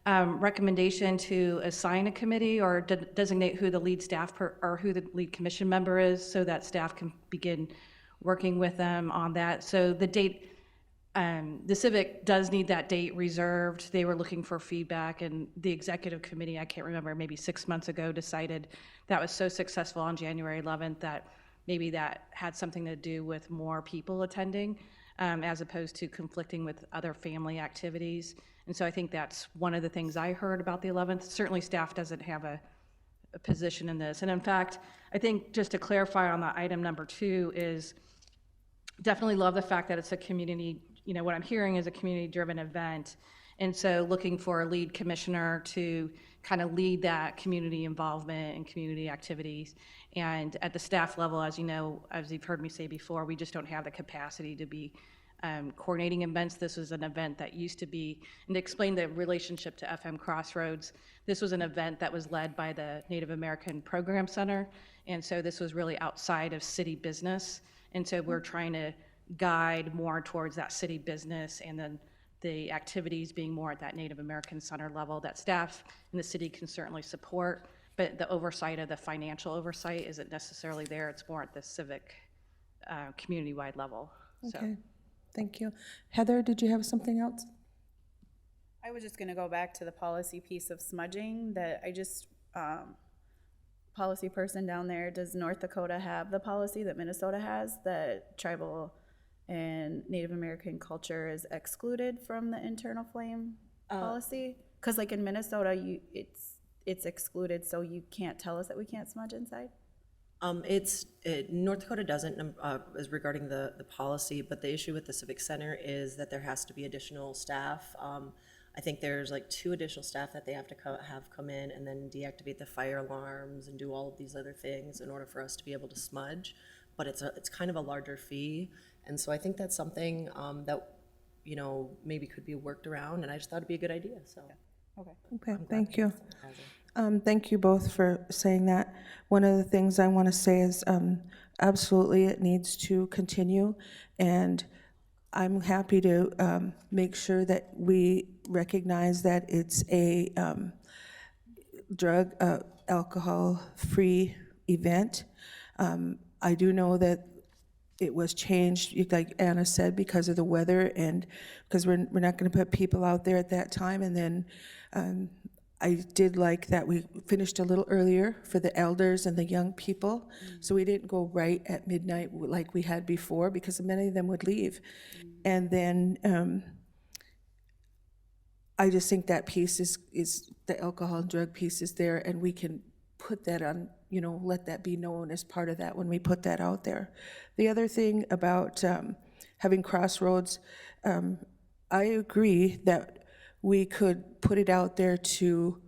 recommendation to assign a committee or designate who the lead staff or who the lead commission member is, so that staff can begin working with them on that. So the date, the Civic does need that date reserved. They were looking for feedback, and the executive committee, I can't remember, maybe 6 months ago, decided that was so successful on January 11th that maybe that had something to do with more people attending. as opposed to conflicting with other family activities. And so I think that's one of the things I heard about the 11th. Certainly staff doesn't have a position in this. And in fact, I think just to clarify on the item number 2 is definitely love the fact that it's a community, what I'm hearing is a community-driven event. And so looking for a lead commissioner to kind of lead that community involvement and community activities. And at the staff level, as you know, as you've heard me say before, we just don't have the capacity to be coordinating events. This was an event that used to be, and to explain the relationship to FM Crossroads, this was an event that was led by the Native American Program Center. And so this was really outside of city business. And so we're trying to guide more towards that city business, and then the activities being more at that Native American Center level that staff in the city can certainly support, but the oversight of the financial oversight isn't necessarily there. It's more at the civic, community-wide level. Okay, thank you. Heather, did you have something else? I was just gonna go back to the policy piece of smudging that I just, policy person down there, does North Dakota have the policy that Minnesota has, that tribal and Native American culture is excluded from the internal flame policy? Because like in Minnesota, it's excluded, so you can't tell us that we can't smudge inside? North Dakota doesn't, is regarding the policy, but the issue with the Civic Center is that there has to be additional staff. I think there's like 2 additional staff that they have to have come in and then deactivate the fire alarms and do all of these other things in order for us to be able to smudge. But it's kind of a larger fee, and so I think that's something that maybe could be worked around, and I just thought it'd be a good idea. So Okay, thank you. Thank you both for saying that. One of the things I want to say is absolutely it needs to continue, and I'm happy to make sure that we recognize that it's a drug, alcohol-free event. I do know that it was changed, like Anna said, because of the weather, and because we're not going to put people out there at that time. And then I did like that we finished a little earlier for the elders and the young people, so we didn't go right at midnight like we had before, because many of them would leave. And then I just think that piece is the alcohol and drug piece is there, and we can put that on, let that be known as part of that when we put that out there. The other thing about having Crossroads, I agree that we could put it out there to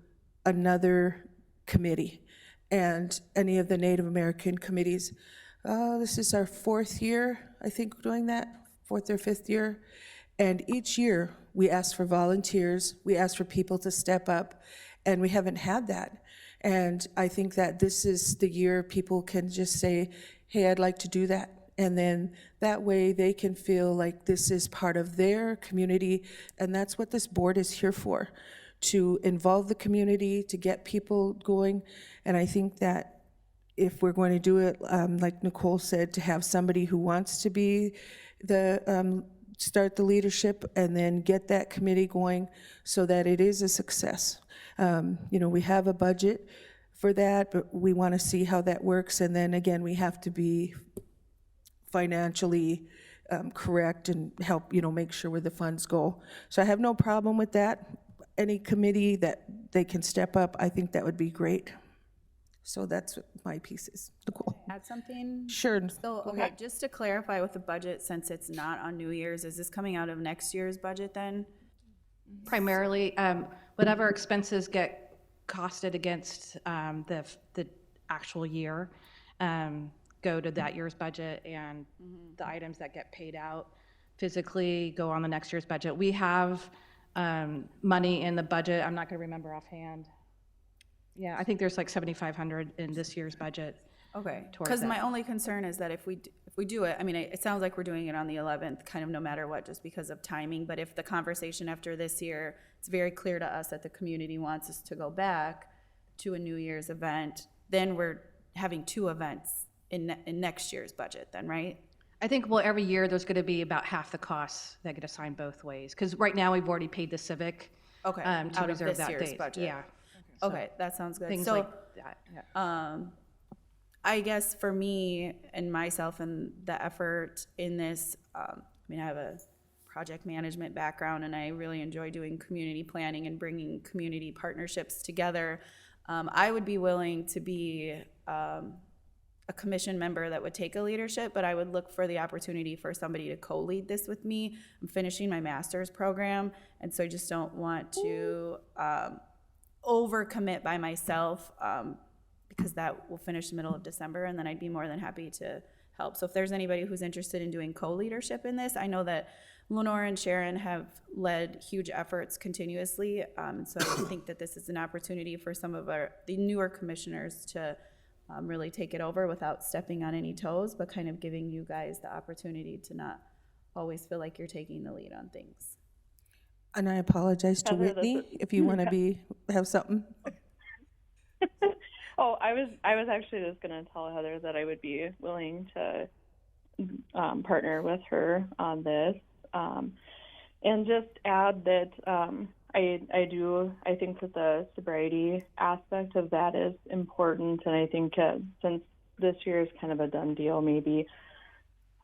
another committee and any of the Native American committees. This is our 4th year, I think, doing that, 4th or 5th year. And each year we ask for volunteers, we ask for people to step up, and we haven't had that. And I think that this is the year people can just say, hey, I'd like to do that. And then that way they can feel like this is part of their community, and that's what this board is here for, to involve the community, to get people going. And I think that if we're going to do it, like Nicole said, to have somebody who wants to be the, start the leadership and then get that committee going so that it is a success. We have a budget for that, but we want to see how that works. And then again, we have to be financially correct and help, make sure where the funds go. So I have no problem with that. Any committee that they can step up, I think that would be great. So that's my pieces. Nicole? Add something? Sure. So, okay, just to clarify with the budget, since it's not on New Year's, is this coming out of next year's budget then? Primarily, whatever expenses get costed against the actual year go to that year's budget, and the items that get paid out physically go on the next year's budget. We have money in the budget. I'm not going to remember offhand. Yeah, I think there's like $7,500 in this year's budget. Okay, towards because that. my only concern is that if we do it, I mean, it sounds like we're doing it on the 11th, kind of no matter what, just because of timing. But if the conversation after this year, it's very clear to us that the community wants us to go back to a New Year's event, then we're having 2 events in next year's budget then, right? I think, well, every year there's going to be about half the costs that get assigned both ways. Because right now we've already paid the civic Okay, to out of reserve this that year's date. budget. Yeah. Okay, that sounds good. Things So, like that. Yeah. I guess for me and myself and the effort in this, mean, I have a project management background, and I really enjoy doing community planning and bringing community partnerships together. I would be willing to be a commission member that would take a leadership, but I would look for the opportunity for somebody to co-lead this with me. I'm finishing my master's program, and so I just don't want to overcommit by myself, because that will finish the middle of December, and then I'd be more than happy to help. So if there's anybody who's interested in doing co-leadership in this, I know that Lenore and Sharon have led huge efforts continuously, so I think that this is an opportunity for some of the newer commissioners to really take it over without stepping on any toes, but kind of giving you guys the opportunity to not always feel like you're taking the lead on things. And I apologize to Whitney if you want to have something. Oh, I was actually just going to tell Heather that I would be willing to partner with her on this, and just add that I think that the sobriety aspect of that is important, and I think since this year is kind of a done deal, maybe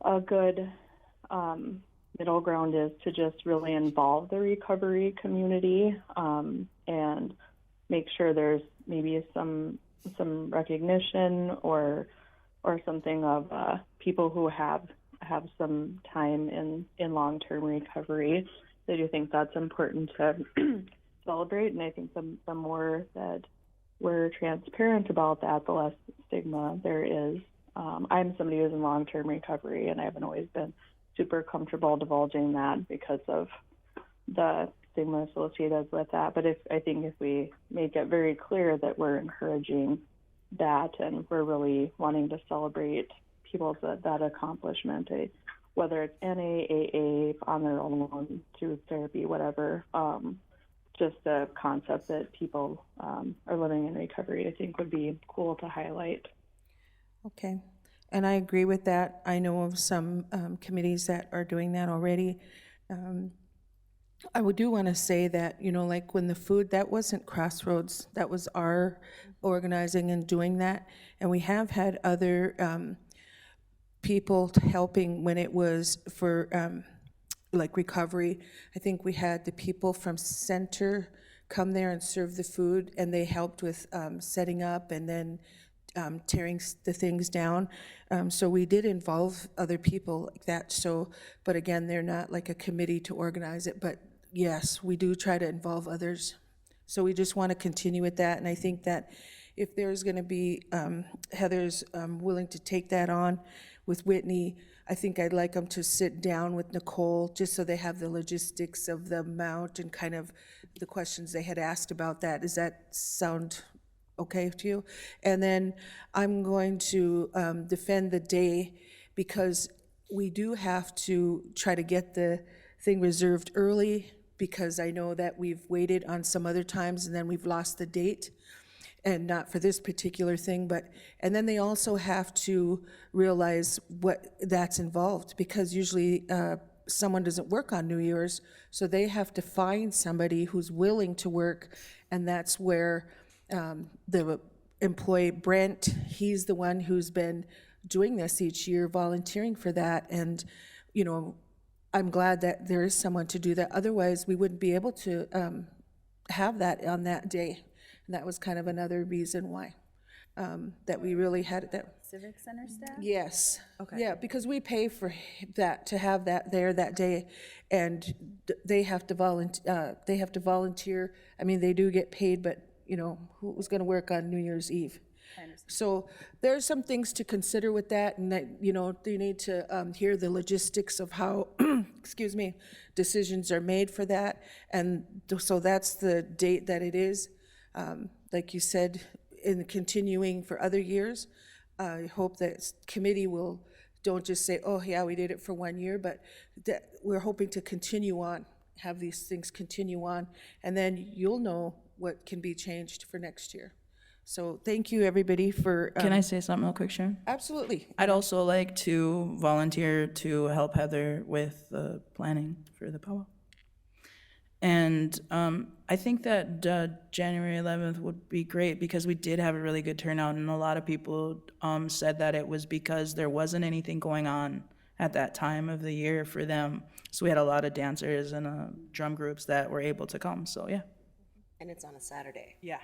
a good middle ground is to just really involve the recovery community, and make sure there's maybe some recognition or something of people who have some time in long-term recovery. I do think that's important to celebrate, and I think the more that we're transparent about that, the less stigma there is. I'm somebody who's in long-term recovery, and I haven't always been super comfortable divulging that because of the stigma associated with that. But I think if we make it very clear that we're encouraging that and we're really wanting to celebrate people's that accomplishment, whether it's NA, AA, on their own, through therapy, whatever, just the concept that people are living in recovery, I think would be cool to highlight. Okay, and I agree with that. I know of some committees that are doing that already. I do want to say that, like when the food, that wasn't Crossroads, that was our organizing and doing that. And we have had other people helping when it was for like recovery. I think we had the people from Center come there and serve the food, and they helped with setting up and then tearing the things down. So we did involve other people like that. So, but again, they're not like a committee to organize it, but yes, we do try to involve others. So we just want to continue with that. And I think that if there's going to be, Heather's willing to take that on with Whitney, I think I'd like them to sit down with Nicole, just so they have the logistics of the amount and kind of the questions they had asked about that. Does that sound okay to you? And then I'm going to defend the day, because we do have to try to get the thing reserved early, because I know that we've waited on some other times and then we've lost the date, and not for this particular thing, and then they also have to realize what that's involved, because usually someone doesn't work on New Year's, so they have to find somebody who's willing to work, and that's where the employee, Brent, he's the one who's been doing this each year, volunteering for that, and, I'm glad that there is someone to do that. Otherwise, we wouldn't be able to have that on that day. And that was kind of another reason why, that we really had it that. Civic Center staff? Yes. Okay. Yeah, because we pay for that, to have that there that day, and they have to volunteer. I mean, they do get paid, but, who's going to work on New Year's Eve? So there's some things to consider with that, and that, you need to hear the logistics of how, excuse me, decisions are made for that. And so that's the date that it is. Like you said, in continuing for other years, I hope that committee don't just say, oh yeah, we did it for 1 year, but that we're hoping to continue on, have these things continue on, and then you'll know what can be changed for next year. So thank you, everybody, for. Can I say something real quick, Sharon? Absolutely. I'd also like to volunteer to help Heather with the planning for the powwow. And I think that January 11th would be great, because we did have a really good turnout, and a lot of people said that it was because there wasn't anything going on at that time of the year for them. So we had a lot of dancers and drum groups that were able to come, so yeah. And it's on a Saturday. Yeah.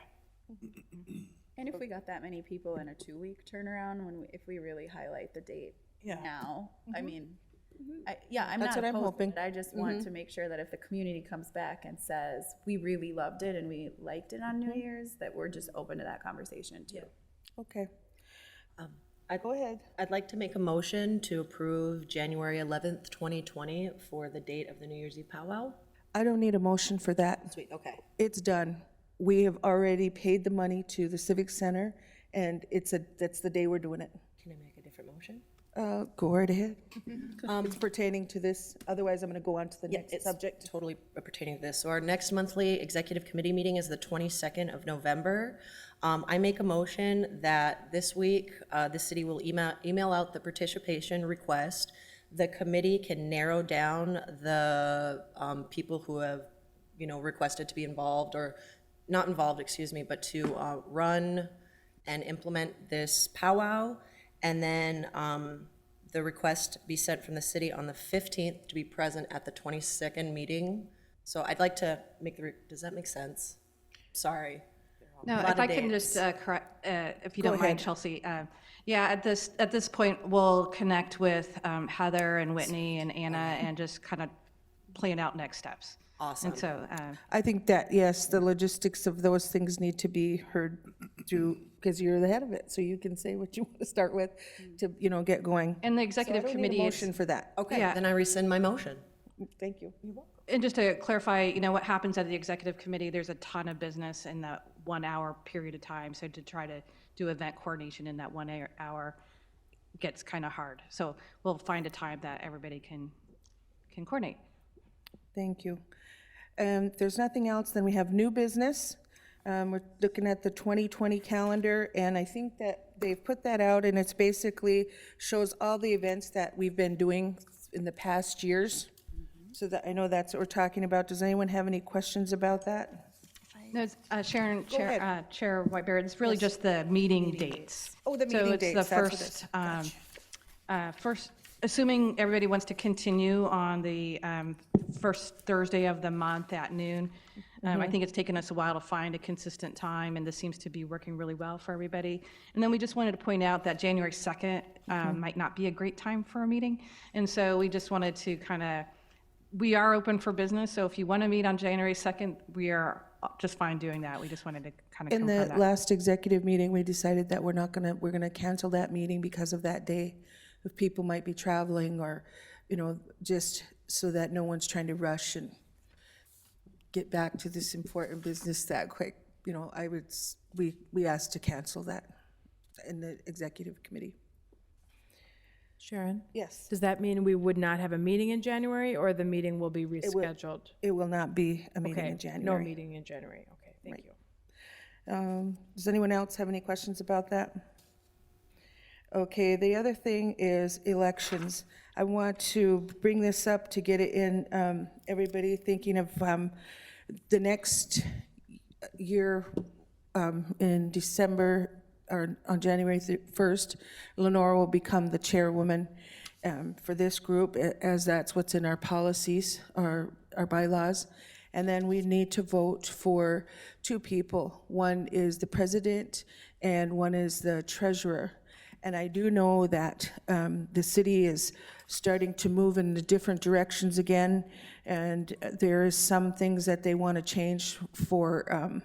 And if we got that many people in a 2-week turnaround, if we really highlight the date Yeah. now, I mean, I'm That's not what I'm opposed to hoping. it. I just want to make sure that if the community comes back and says, we really loved it and we liked it on New Year's, that we're just open to that conversation too. Okay, I'd, go ahead. I'd like to make a motion to approve January 11th, 2020 for the date of the New Year's Eve powwow. I don't need a motion for that. Sweet, okay. It's done. We have already paid the money to the Civic Center, and that's the day we're doing it. Can I make a different motion? Go right ahead. It's pertaining to this, otherwise I'm gonna go on to the next It's subject. totally pertaining to this. So our next monthly executive committee meeting is the 22nd of November. I make a motion that this week, the city will email out the participation request. The committee can narrow down the people who have, requested to be involved, or not involved, excuse me, but to run and implement this powwow. And then the request be sent from the city on the 15th to be present at the 22nd meeting. So I'd like to make does that make sense? Sorry. No, A lot if of I can dates. just correct, if you Go don't ahead. mind, Chelsea. Yeah, at this point, we'll connect with Heather and Whitney and Anna and just kind of plan out next steps. Awesome. And so, I think that, yes, the logistics of those things need to be heard through, because you're the head of it, so you can say what you want to start with to, get going. and the So I executive don't need a committee is, motion for that. Okay, Yeah. then I rescind my motion. Thank you. and just to clarify, what happens at the executive committee, there's a ton of business in that 1 hour period of time. So to try to do event coordination in that 1 hour gets kind of hard. So we'll find a time that everybody can coordinate. Thank you. If there's nothing else, then we have new business. We're looking at the 2020 calendar, and I think that they've put that out, and it's basically shows all the events that we've been doing in the past years. So that, I know that's what we're talking about. Does anyone have any questions about that? No, it's, Sharon, ahead. Chair Whitebeard, it's really just the meeting dates. Oh, the meeting dates, that's So what it it's is. the first, assuming everybody wants to continue on the first Thursday of the month at noon. I think it's taken us a while to find a consistent time, and this seems to be working really well for everybody. And then we just wanted to point out that January 2nd might not be a great time for a meeting. And so we just wanted to we are open for business, so if you want to meet on January 2nd, we are just fine doing that. We just wanted to kind of In confirm the that. last executive meeting, we decided that we're gonna cancel that meeting because of that day. If people might be traveling or, just so that no one's trying to rush and get back to this important business that quick. We asked to cancel that in the executive committee. Sharon? Yes. Does that mean we would not have a meeting in January, or the meeting will be rescheduled? It will not be a meeting Okay, in January. no meeting in January, okay, thank Right. you. Does anyone else have any questions about that? Okay, the other thing is elections. I want to bring this up to get it in, everybody thinking of the next year in December, or on January 1st, Lenore will become the chairwoman for this group, as that's what's in our policies, our bylaws. And then we need to vote for 2 people. One is the president, and one is the treasurer. And I do know that the city is starting to move in the different directions again, and there is some things that they want to change for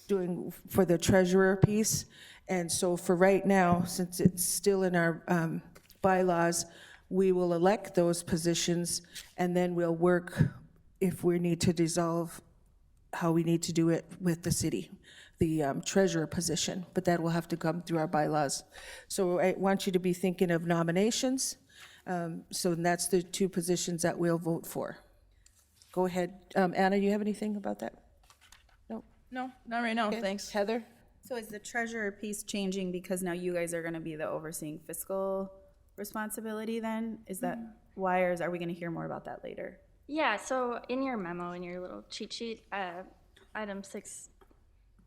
doing for the treasurer piece. And so for right now, since it's still in our bylaws, we will elect those positions, and then we'll work if we need to dissolve how we need to do it with the city, the treasurer position, but that will have to come through our bylaws. So I want you to be thinking of nominations. So that's the 2 positions that we'll vote for. Go ahead. Anna, you have anything about that? No? No, not right now, thanks. Heather? So is the treasurer piece changing because now you guys are gonna be the overseeing fiscal responsibility then? Is that why, or are we gonna hear more about that later? Yeah, so in your memo, in your little cheat sheet, item 6,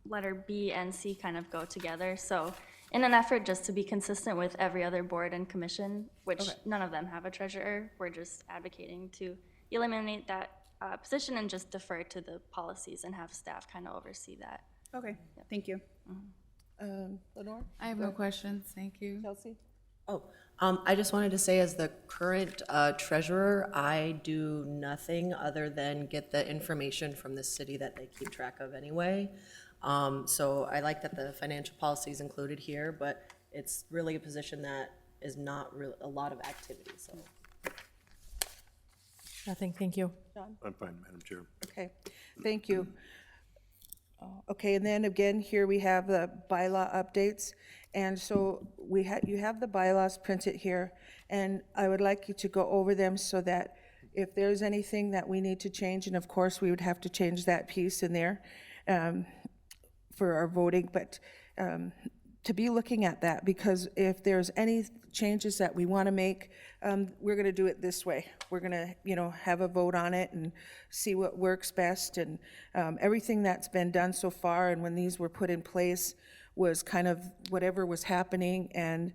letter B and C kind of go together. So in an effort just to be consistent with every other board and commission, which none of them have a treasurer. We're just advocating to eliminate that position and just defer to the policies and have staff kind of oversee that. Okay, thank you. Lenore? I have no questions, thank you. Chelsea? Oh, I just wanted to say, as the current treasurer, I do nothing other than get the information from the city that they keep track of anyway. So I like that the financial policy is included here, but it's really a position that is not really a lot of activity, so. Nothing, thank you. I'm fine, Madam Chair. Okay, thank you. Okay, and then again, here we have the bylaw updates. And so you have the bylaws printed here, and I would like you to go over them so that if there's anything that we need to change, and of course, we would have to change that piece in there for our voting, but to be looking at that, because if there's any changes that we want to make, we're going to do it this way. We're going to, have a vote on it and see what works best, and everything that's been done so far, and when these were put in place, was kind of whatever was happening and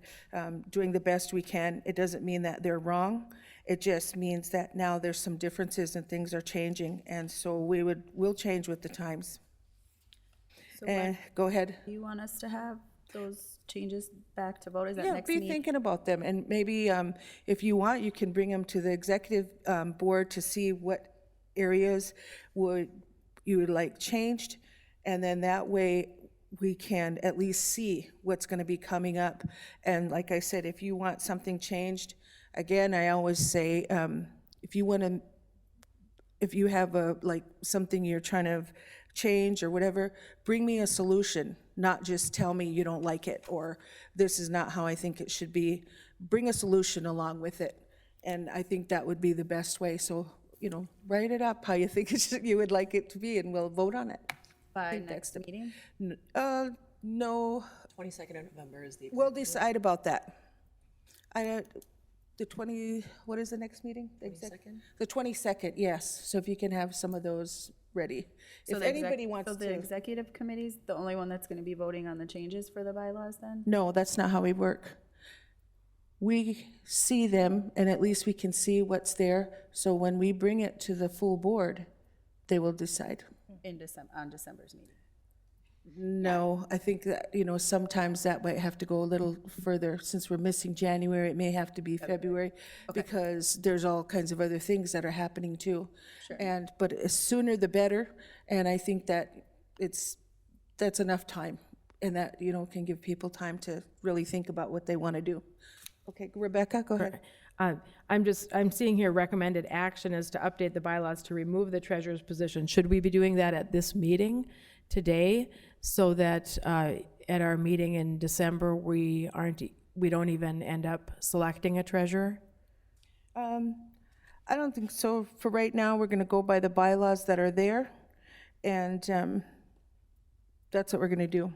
doing the best we can. It doesn't mean that they're wrong. It just means that now there's some differences and things are changing, and so we'll change with the times. So And go ahead. do you want us to have those changes back to vote? Is that Yeah, next be meeting? thinking about them, and maybe if you want, you can bring them to the executive board to see what areas you would like changed, and then that way we can at least see what's going to be coming up. And like I said, if you want something changed, again, I always say, if you have something you're trying to change or whatever, bring me a solution, not just tell me you don't like it or this is not how I think it should be. Bring a solution along with it. And I think that would be the best way. So, write it up how you think you would like it to be, and we'll vote on it. By next meeting? No, 22nd of November is the. we'll decide about that. What is the next meeting? The 22nd? The 22nd, yes. So if you can have some of those ready. So If the anybody wants So the to. executive committee's the only one that's going to be voting on the changes for the bylaws then? No, that's not how we work. We see them, and at least we can see what's there. So when we bring it to the full board, they will decide. On December's meeting? No, I think that, sometimes that might have to go a little further. Since we're missing January, it may have to be February, because there's all kinds of other things that are happening too. Sure. But the sooner the better, and I think that that's enough time, and that, can give people time to really think about what they want to do. Okay, Rebecca, go ahead. I'm seeing here recommended action is to update the bylaws to remove the treasurer's position. Should we be doing that at this meeting today, so that at our meeting in December, we don't even end up selecting a treasurer? I don't think so. For right now, we're going to go by the bylaws that are there, and that's what we're going to do.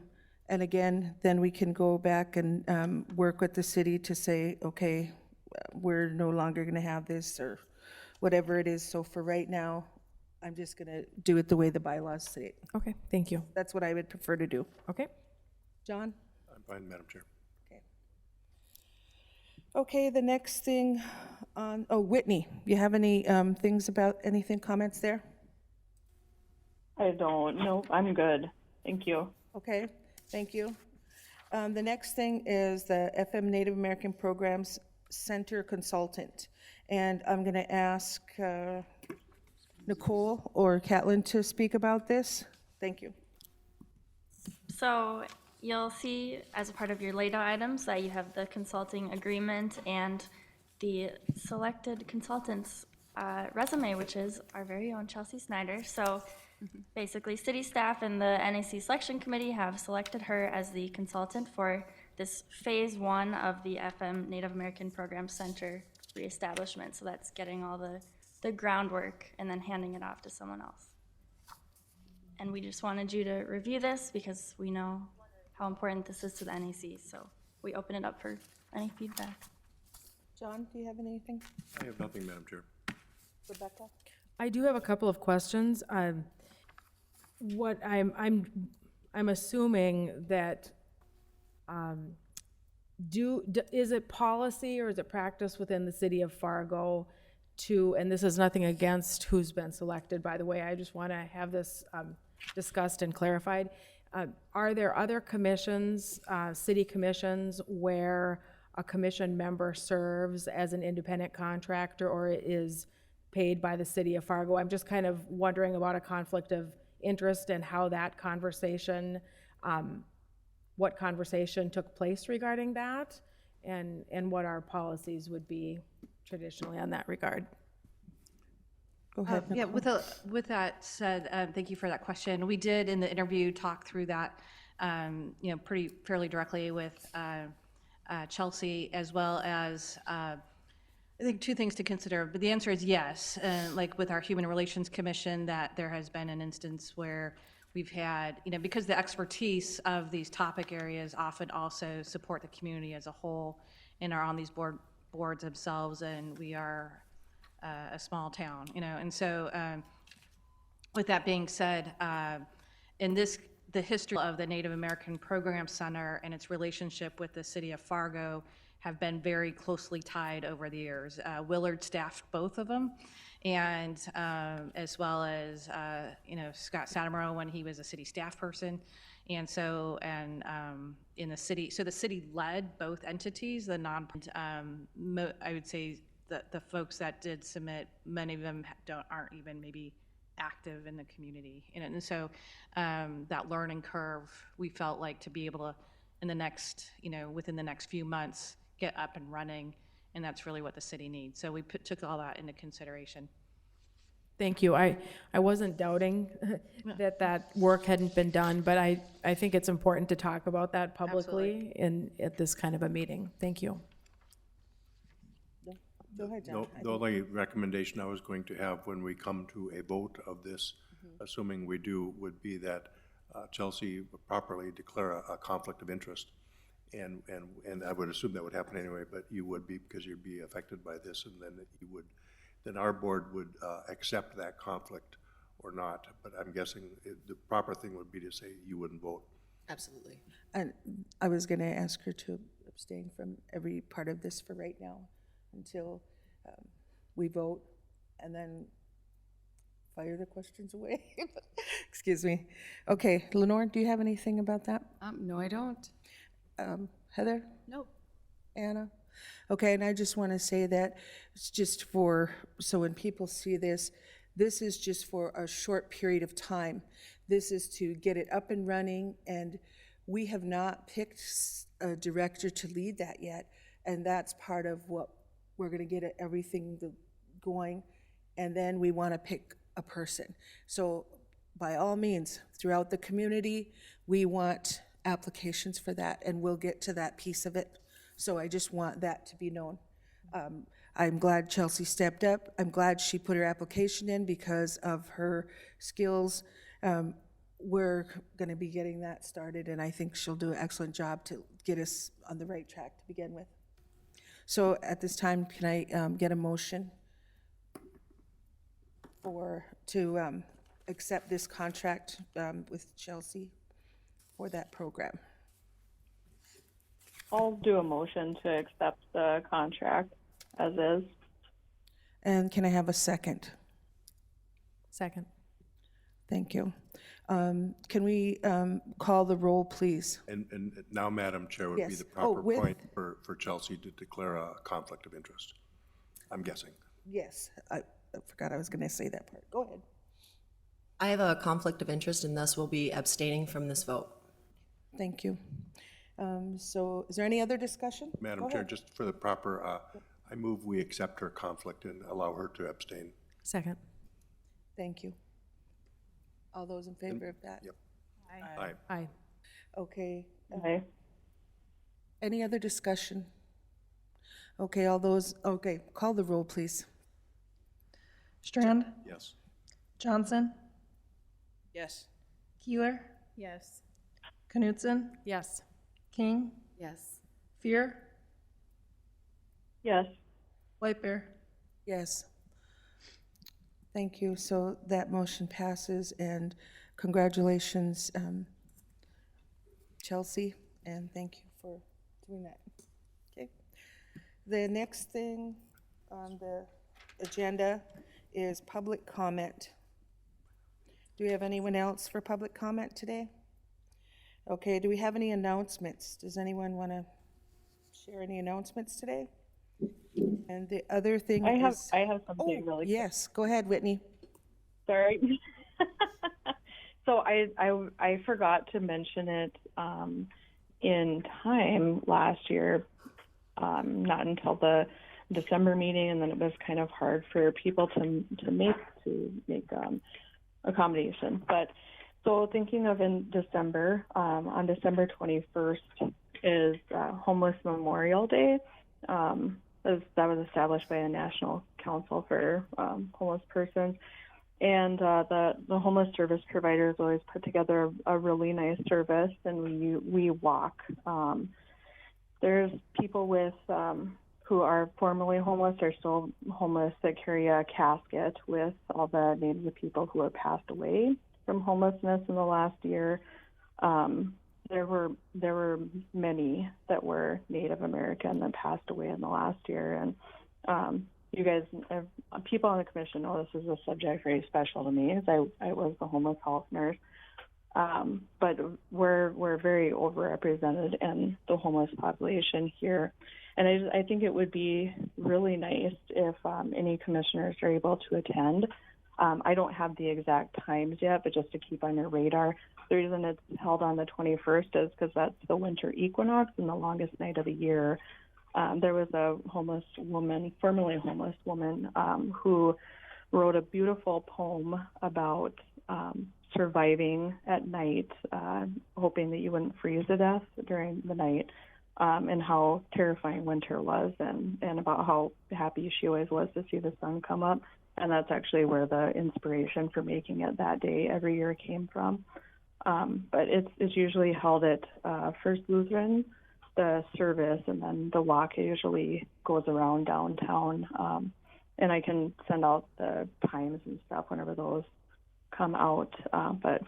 And again, then we can go back and work with the city to say, okay, we're no longer going to have this, or whatever it is. So for right now, I'm just going to do it the way the bylaws say it. Okay, thank you. That's what I would prefer to do. Okay. John? I'm fine, Madam Chair. Okay, the next thing Whitney, you have any comments there? I don't. No, I'm good. Thank you. Okay, thank you. The next thing is the FM Native American Programs Center Consultant. And I'm going to ask Nicole or Catlin to speak about this. Thank you. So you'll see as a part of your layout items that you have the consulting agreement and the selected consultant's resume, which is our very own Chelsea Snyder. So basically, city staff and the NAC selection committee have selected her as the consultant for this phase 1 of the FM Native American Program Center reestablishment. So that's getting all the groundwork and then handing it off to someone else. And we just wanted you to review this because we know how important this is to the NAC. So we open it up for any feedback. John, do you have anything? I have nothing, Madam Chair. Rebecca? I do have a couple of questions. What I'm assuming that Is it policy or is it practice within the city of Fargo to, and this is nothing against who's been selected, by the way, I just want to have this discussed and clarified. Are there other commissions, city commissions, where a commission member serves as an independent contractor or is paid by the city of Fargo? I'm just kind of wondering about a conflict of interest and how that conversation, what conversation took place regarding that, and what our policies would be traditionally on that regard. Go ahead, Yeah, Nicole. with that said, thank you for that question. We did in the interview talk through that, fairly directly with Chelsea, as well as I think two things to consider. But the answer is yes. Like with our Human Relations Commission, that there has been an instance where we've had, because the expertise of these topic areas often also support the community as a whole and are on these boards themselves, and we are a small town, and so with that being said, the history of the Native American Program Center and its relationship with the city of Fargo have been very closely tied over the years. Willard staffed both of them, and as well as Scott Sattermore when he was a city staff person, and so in the city, so the city led both entities. The I would say that the folks that did submit, many of them aren't even maybe active in the community, and so that learning curve, we felt like to be able to in the next within the next few months get up and running, and that's really what the city needs. So we took all that into consideration. Thank you. I wasn't doubting that work hadn't been done, but I think it's important to talk about that publicly at this kind of a meeting. Thank you. Go ahead, John. The only recommendation I was going to have when we come to a vote of this, assuming we do, would be that Chelsea properly declare a conflict of interest. And I would assume that would happen anyway, but you would be, because you'd be affected by this, and then our board would accept that conflict or not. But I'm guessing the proper thing would be to say you wouldn't vote. Absolutely. And I was going to ask her to abstain from every part of this for right now until we vote, and then fire the questions away. Excuse me. Okay, Lenore, do you have anything about that? No, I don't. Heather? Nope. Anna? Okay, and I just want to say that it's just so when people see this is just for a short period of time. This is to get it up and running, and we have not picked a director to lead that yet, and that's part of what we're going to get everything going, and then we want to pick a person. So by all means, throughout the community, we want applications for that, and we'll get to that piece of it. So I just want that to be known. I'm glad Chelsea stepped up. I'm glad she put her application in because of her skills. We're going to be getting that started, and I think she'll do an excellent job to get us on the right track to begin with. So at this time, can I get a motion to accept this contract with Chelsea for that program? I'll do a motion to accept the contract as is. And can I have a second? Second. Thank you. Can we call the roll, please? And now, Madam Chair, would be Yes. the proper with- point for Chelsea to declare a conflict of interest, I'm guessing. Yes, I forgot I was going to say that part. Go ahead. I have a conflict of interest and thus will be abstaining from this vote. Thank you. So is there any other discussion? Madam Go Chair, ahead. just for the proper, I move we accept her conflict and allow her to abstain. Second. Thank you. All those in favor of that? Yep. Aye. Aye. Aye. Okay. Okay. Any other discussion? Okay, call the roll, please. Strand, Yes. Johnson, Yes. Keeler, Yes. Knutson, Yes. King, Yes. Fear, Yes. White Bear. Yes. Thank you. So that motion passes, and congratulations, Chelsea, and thank you for doing that. Okay. The next thing on the agenda is public comment. Do we have anyone else for public comment today? Okay, do we have any announcements? Does anyone want to share any announcements today? And the other thing I have is... something really quick. Yes, go ahead, Whitney. Sorry. So I forgot to mention it in time last year, not until the December meeting, and then it was kind of hard for people to make accommodation. But so thinking of in December, on December 21st is Homeless Memorial Day. That was established by a National Council for Homeless Persons. And the homeless service providers always put together a really nice service, and we walk. There's people with who are formerly homeless or still homeless that carry a casket with all the names of people who have passed away from homelessness in the last year. There were many that were Native American that passed away in the last year, and you guys, people on the commission know this is a subject very special to me, as I was the homeless health nurse. But we're very overrepresented in the homeless population here, and I think it would be really nice if any commissioners are able to attend. I don't have the exact times yet, but just to keep on your radar. The reason it's held on the 21st is because that's the winter equinox and the longest night of the year. There was a homeless woman, formerly homeless woman, who wrote a beautiful poem about surviving at night, hoping that you wouldn't freeze to death during the night, and how terrifying winter was, and about how happy she always was to see the sun come up. And that's actually where the inspiration for making it that day every year came from. But it's usually held at First Lutheran, the service, and then the walk usually goes around downtown. And I can send out the times and stuff whenever those come out. But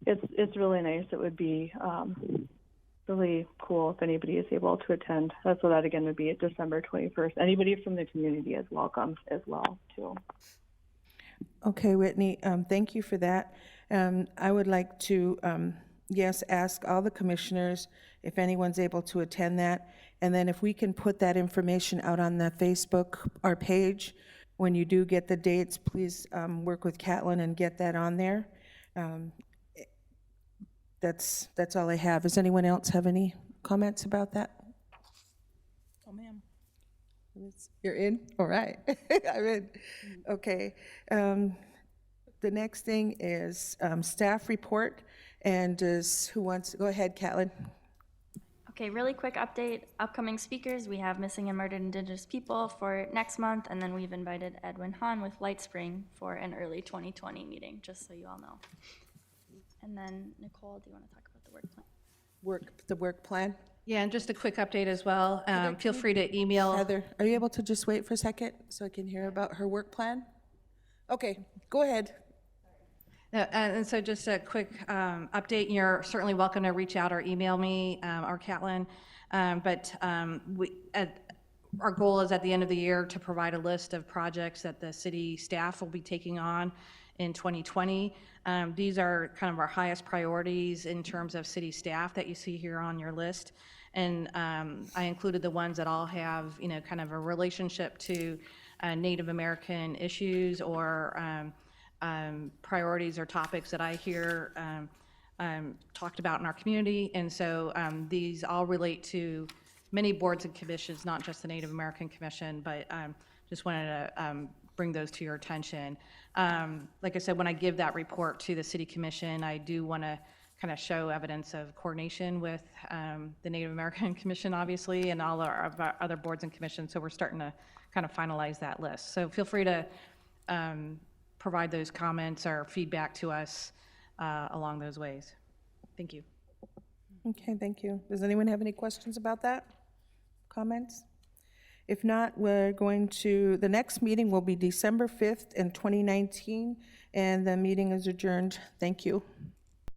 it's really nice. It would be really cool if anybody is able to attend. So that again would be at December 21st. Anybody from the community is welcome as well too. Okay, Whitney, thank you for that. I would like to, yes, ask all the commissioners if anyone's able to attend that. And then if we can put that information out on the Facebook, our page, when you do get the dates, please work with Catlin and get that on there. That's all I have. Does anyone else have any comments about that? Oh, ma'am. You're in? All right. I'm in. Okay. The next thing is staff report. And who wants to go ahead, Catlin? Okay, really quick update. Upcoming speakers, we have Missing and Murdered Indigenous People for next month, and then we've invited Edwin Hahn with Light Spring for an early 2020 meeting, just so you all know. And then, Nicole, do you want to talk about the work plan? The work plan? Yeah, and just a quick update as well. Feel free to email. Heather, are you able to just wait for a second so I can hear about her work plan? Okay, go ahead. And so just a quick update, you're certainly welcome to reach out or email me or Catlin. But our goal is at the end of the year to provide a list of projects that the city staff will be taking on in 2020. These are kind of our highest priorities in terms of city staff that you see here on your list. And I included the ones that all have, kind of a relationship to Native American issues or priorities or topics that I hear talked about in our community. And so these all relate to many boards and commissions, not just the Native American Commission, but just wanted to bring those to your attention. Like I said, when I give that report to the City Commission, I do want to kind of show evidence of coordination with the Native American Commission, obviously, and all our other boards and commissions. So we're starting to kind of finalize that list. So feel free to provide those comments or feedback to us along those ways. Thank you. Okay, thank you. Does anyone have any questions about that? Comments? If not, we're going to, the next meeting will be December 5th in 2019, and the meeting is adjourned. Thank you.